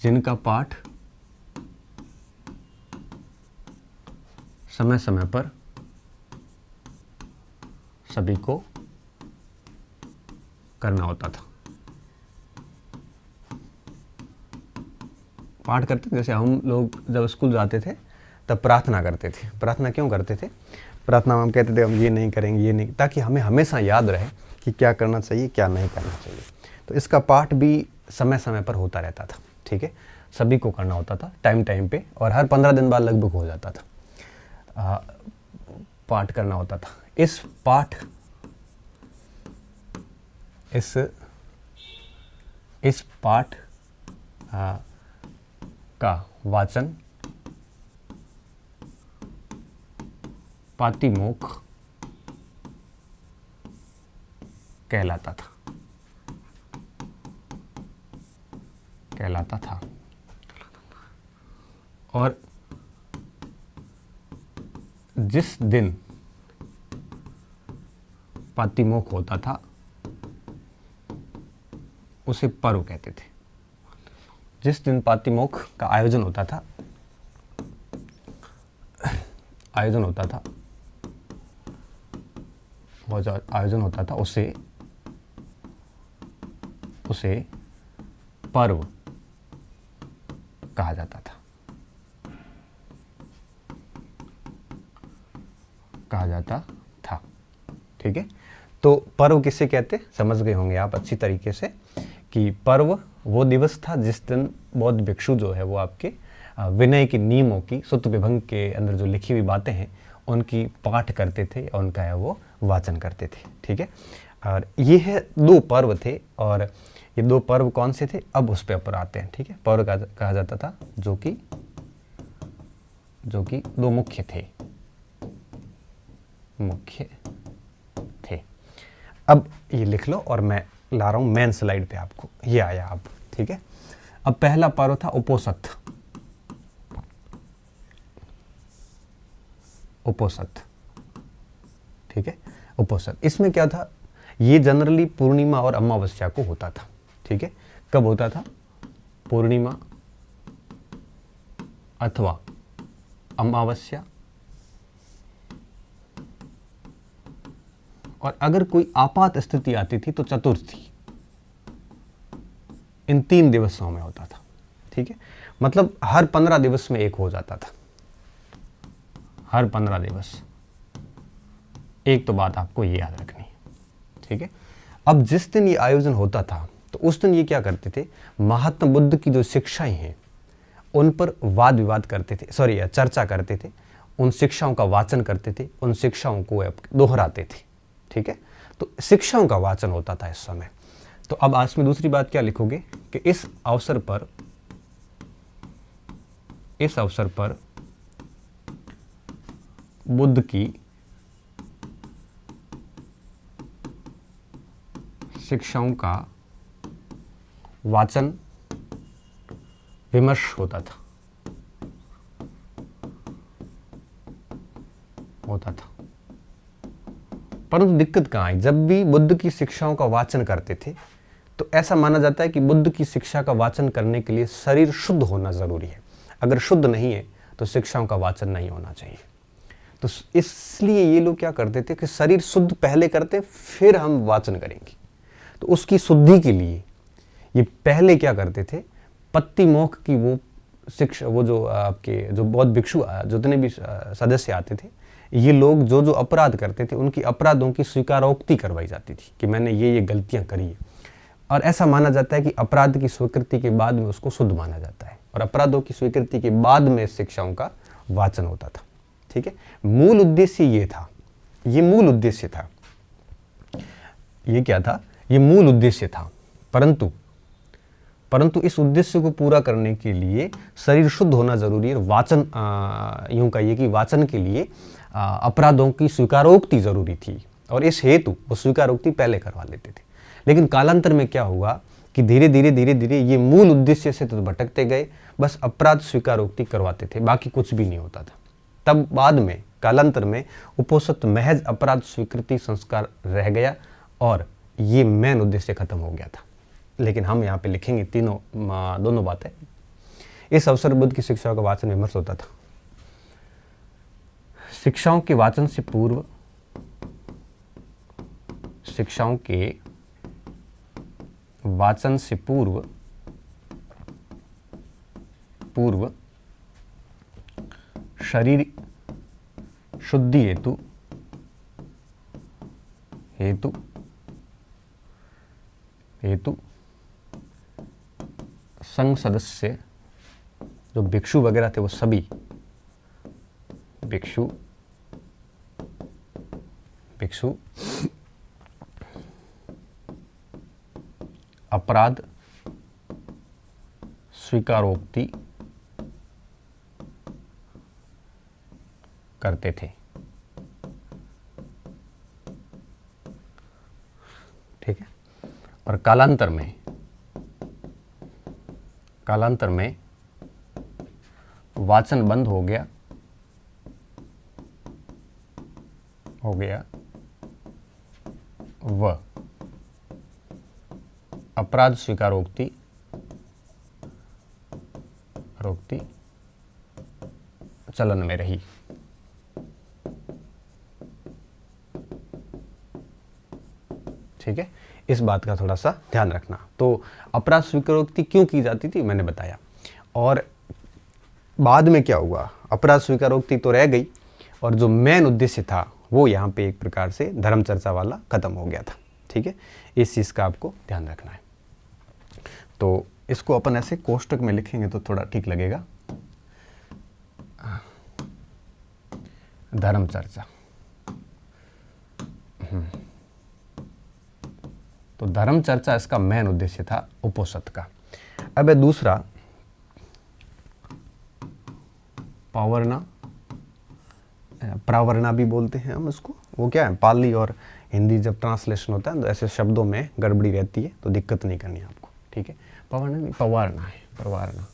जिनका पाठ समय समय पर सभी को करना होता था। पाठ करते, जैसे हम लोग जब स्कूल जाते थे तब प्रार्थना करते थे। प्रार्थना क्यों करते थे? प्रार्थना में हम कहते थे हम ये नहीं करेंगे, ये नहीं, ताकि हमें हमेशा याद रहे कि क्या करना चाहिए, क्या नहीं करना चाहिए। तो इसका पाठ भी समय समय पर होता रहता था, ठीक है, सभी को करना होता था टाइम टाइम पे, और हर 15 दिन बाद लगभग हो जाता था, पाठ करना होता था। इस पाठ का वाचन पातिमोक्ष कहलाता था। और जिस दिन पातिमोक्ष होता था उसे पर्व कहते थे। जिस दिन पातिमोक्ष का आयोजन होता था उसे पर्व कहा जाता था, ठीक है। तो पर्व किसे कहते, समझ गए होंगे आप अच्छी तरीके से कि पर्व वो दिवस था जिस दिन बौद्ध भिक्षु जो है वो आपके विनय के नियमों की, सुत्त विभंग के अंदर जो लिखी हुई बातें हैं उनकी पाठ करते थे और उनका है वो वाचन करते थे, ठीक है। और ये है 2 पर्व थे, और ये 2 पर्व कौन से थे अब उस पे ऊपर आते हैं, ठीक है। पर्व कहा जाता था जो कि 2 मुख्य थे। अब ये लिख लो और मैं ला रहा हूं मेन स्लाइड पे आपको, ये आया अब, ठीक है। अब पहला पर्व था उपोषथ, ठीक है। उपोषथ इसमें क्या था, ये जनरली पूर्णिमा और अमावस्या को होता था, ठीक है। कब होता था? पूर्णिमा अथवा अमावस्या, और अगर कोई आपात स्थिति आती थी तो चतुर्थी। इन 3 दिवसों में होता था, ठीक है। मतलब हर 15 दिवस में एक हो जाता था, हर 15 दिवस एक। तो बात आपको ये याद रखनी है, ठीक है। अब जिस दिन ये आयोजन होता था तो उस दिन ये क्या करते थे, महात्मा बुद्ध की जो शिक्षाएं हैं उन पर वाद विवाद करते थे, चर्चा करते थे, उन शिक्षाओं का वाचन करते थे, उन शिक्षाओं को दोहराते थे, ठीक है। तो शिक्षाओं का वाचन होता था इस समय। तो अब आज में दूसरी बात क्या लिखोगे कि इस अवसर पर बुद्ध की शिक्षाओं का वाचन विमर्श होता होता था। परंतु दिक्कत कहाँ आई, जब भी बुद्ध की शिक्षाओं का वाचन करते थे तो ऐसा माना जाता है कि बुद्ध की शिक्षा का वाचन करने के लिए शरीर शुद्ध होना जरूरी है। अगर शुद्ध नहीं है तो शिक्षाओं का वाचन नहीं होना चाहिए। तो इसलिए ये लोग क्या करते थे कि शरीर शुद्ध पहले करते फिर हम वाचन करेंगे। तो उसकी शुद्धि के लिए ये पहले क्या करते थे, पत्ती मोक्ष की वो शिक्षा, वो जो आपके जो बौद्ध भिक्षु जितने भी सदस्य आते थे, ये लोग जो जो अपराध करते थे उनकी अपराधों की स्वीकारोक्ति करवाई जाती थी कि मैंने ये गलतियां करी है। और ऐसा माना जाता है कि अपराध की स्वीकृति के बाद में उसको शुद्ध माना जाता है और अपराधों की स्वीकृति के बाद में शिक्षाओं का वाचन होता था। ठीक है, मूल उद्देश्य ये था, ये मूल उद्देश्य था, ये क्या था, ये मूल उद्देश्य था। परंतु इस उद्देश्य को पूरा करने के लिए शरीर शुद्ध होना जरूरी है। वाचन यूं कहिए कि वाचन के लिए अपराधों की स्वीकारोक्ति जरूरी थी और इस हेतु वो स्वीकारोक्ति पहले करवा लेते थे। लेकिन कालांतर में क्या हुआ कि धीरे धीरे ये मूल उद्देश्य से तो भटकते गए, बस अपराध स्वीकारोक्ति करवाते थे, बाकी कुछ भी नहीं होता था। तब बाद में कालांतर में उपोषित महज अपराध स्वीकृति संस्कार रह गया और ये मेन उद्देश्य खत्म हो गया था। लेकिन हम यहाँ पे लिखेंगे दोनों बातें। इस अवसर बुद्ध की शिक्षाओं का वाचन विमर्श होता था। शिक्षाओं के वाचन से पूर्व, शिक्षाओं के वाचन से पूर्व शरीर शुद्धि हेतु संघ सदस्य जो भिक्षु वगैरह थे वो सभी भिक्षु अपराध स्वीकारोक्ति करते थे। ठीक है, और कालांतर में वाचन बंद हो गया व अपराध स्वीकारोक्ति चलन में रही। ठीक है, इस बात का थोड़ा सा ध्यान रखना। तो अपराध स्वीकारोक्ति क्यों की जाती थी मैंने बताया, और बाद में क्या हुआ, अपराध स्वीकारोक्ति तो रह गई और जो मेन उद्देश्य था वो यहाँ पे एक प्रकार से धर्म चर्चा वाला खत्म हो गया था। ठीक है, इस चीज का आपको ध्यान रखना है। तो इसको अपन ऐसे कोष्टक में लिखेंगे तो थोड़ा ठीक लगेगा। धर्म चर्चा, तो धर्म चर्चा इसका मेन उद्देश्य था उपोषित का। अब दूसरा प्रावरणा भी बोलते हैं हम इसको। वो क्या है, पाली और हिंदी जब ट्रांसलेशन होता है तो ऐसे शब्दों में गड़बड़ी रहती है, तो दिक्कत नहीं करनी आपको। ठीक है, पवारणा नहीं, पवारणा है, प्रवारणा।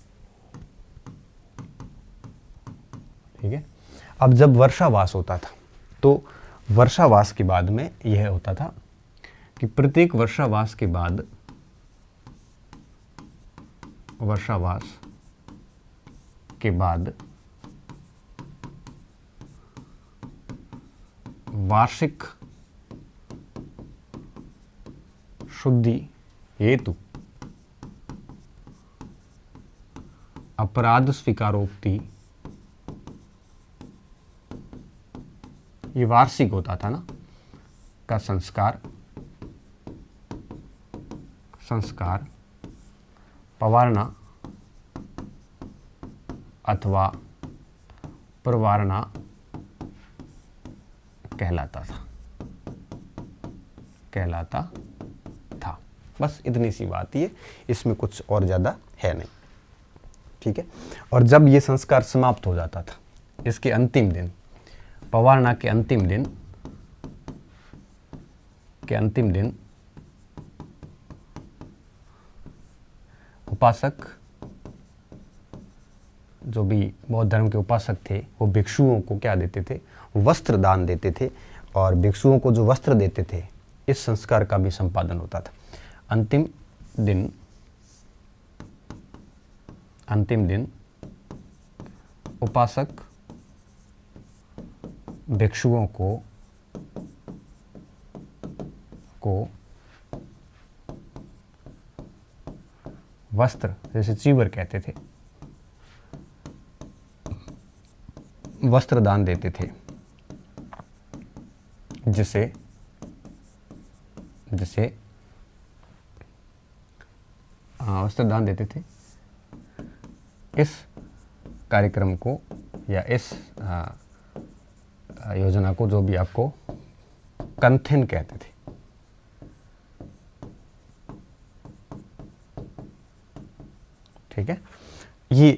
ठीक है, अब जब वर्षावास होता था तो वर्षावास के बाद में यह होता था कि प्रत्येक वर्षावास के बाद वार्षिक शुद्धि हेतु अपराध स्वीकारोक्ति, ये वार्षिक होता था ना, का संस्कार पवारणा अथवा प्रवारणा कहलाता था। बस इतनी सी बात ही है, इसमें कुछ और ज्यादा है नहीं। ठीक है, और जब ये संस्कार समाप्त हो जाता था, इसके अंतिम दिन, पवारणा के अंतिम दिन उपासक जो भी बौद्ध धर्म के उपासक थे वो भिक्षुओं को क्या देते थे, वस्त्र दान देते थे, और भिक्षुओं को जो वस्त्र देते थे इस संस्कार का भी संपादन होता था। अंतिम दिन उपासक भिक्षुओं को वस्त्र, जैसे चीवर कहते थे, वस्त्र दान देते थे, जिसे वस्त्र दान देते थे। इस कार्यक्रम को या इस योजना को जो भी आपको कंथेन कहते थे। ठीक है, ये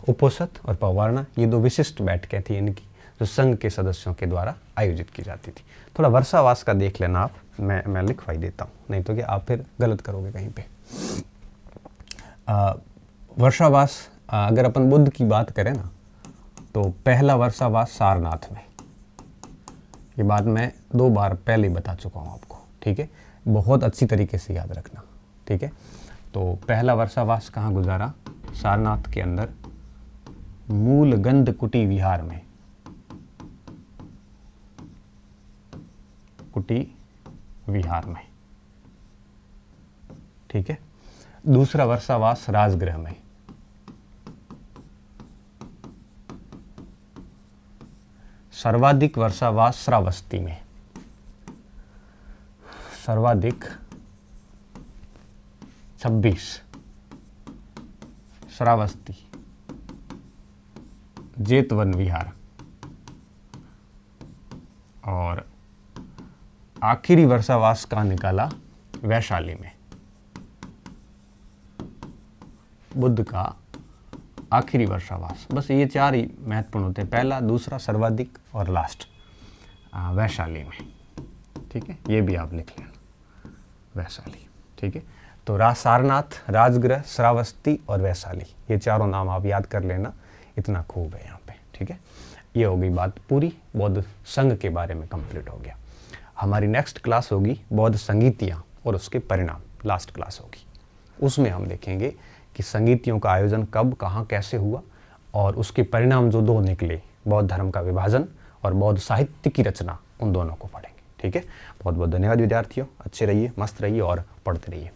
उपोसत और पवारना, ये दो विशिष्ट बैठकें थी इनकी, जो संघ के सदस्यों के द्वारा आयोजित की जाती थी। थोड़ा वर्षावास का देख लेना आप, मैं लिखवाई देता हूँ, नहीं तो कि आप फिर गलत करोगे कहीं पे। वर्षावास, अगर अपन बुद्ध की बात करें ना, तो पहला वर्षावास सारनाथ में, ये बात मैं 2 बार पहले बता चुका हूँ आपको। ठीक है, बहुत अच्छी तरीके से याद रखना। ठीक है, तो पहला वर्षावास कहाँ गुजारा, सारनाथ के अंदर मूलगंध कुटी विहार में, ठीक है। दूसरा वर्षावास राजगृह में, सर्वाधिक वर्षावास श्रावस्ती में, सर्वाधिक 26 श्रावस्ती जेतवन विहार, और आखिरी वर्षावास का निकाला वैशाली में, बुद्ध का आखिरी वर्षावास। बस ये 4 ही महत्वपूर्ण होते हैं, पहला, दूसरा, सर्वाधिक और लास्ट वैशाली में। ठीक है, ये भी आप लिख लेना, वैशाली। ठीक है, तो सारनाथ, राजगृह, श्रावस्ती और वैशाली, ये 4 नाम आप याद कर लेना, इतना खूब है यहाँ पे। ठीक है, ये हो गई बात पूरी, बौद्ध संघ के बारे में कंप्लीट हो गया। हमारी नेक्स्ट क्लास होगी बौद्ध संगीतियाँ और उसके परिणाम, लास्ट क्लास होगी। उसमें हम देखेंगे कि संगीतियों का आयोजन कब, कहाँ, कैसे हुआ, और उसके परिणाम जो 2 निकले, बौद्ध धर्म का विभाजन और बौद्ध साहित्य की रचना, उन दोनों को पढ़ेंगे। ठीक है, बहुत बहुत धन्यवाद विद्यार्थियों, अच्छे रहिए, मस्त रहिए और पढ़ते रहिए।